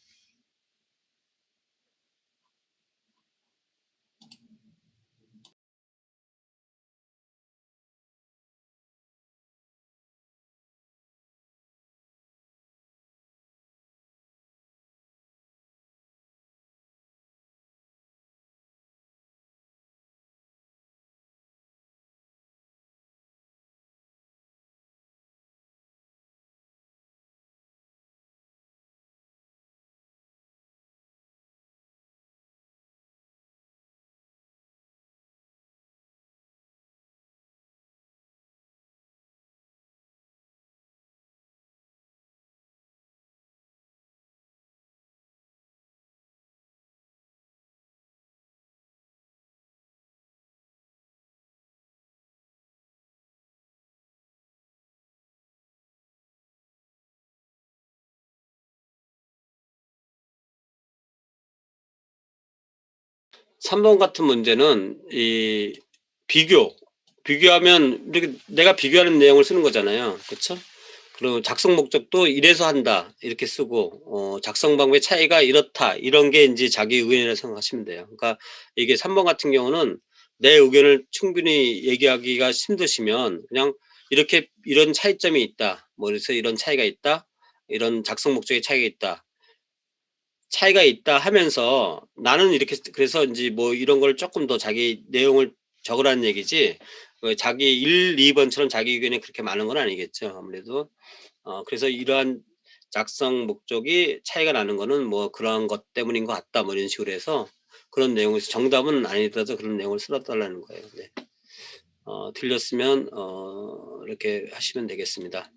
3번 같은 문제는 이 비교, 비교하면 이렇게 내가 비교하는 내용을 쓰는 거잖아요. 그쵸? 그리고 작성 목적도 "이래서 한다." 이렇게 쓰고 "작성 방법의 차이가 이렇다." 이런 게 인제 자기 의견이라고 생각하시면 돼요. 그러니까 이게 3번 같은 경우는 내 의견을 충분히 얘기하기가 힘드시면 그냥 이렇게 "이런 차이점이 있다." 뭐 그래서 "이런 차이가 있다. 이런 작성 목적의 차이가 있다." 차이가 있다 하면서 나는 이렇게 그래서 인제 뭐 이런 걸 쪼끔 더 자기 내용을 적으라는 얘기지 자기 1-2 번처럼 자기 의견이 그렇게 많은 건 아니겠죠 아무래도. 그래서 "이러한 작성 목적이 차이가 나는 거는 뭐 그러한 것 때문인 것 같다." 뭐 이런 식으로 해서 그런 내용을 정답은 아니더라도 그런 내용을 써 달라는 거예요. 네. 틀렸으면 이렇게 하시면 되겠습니다.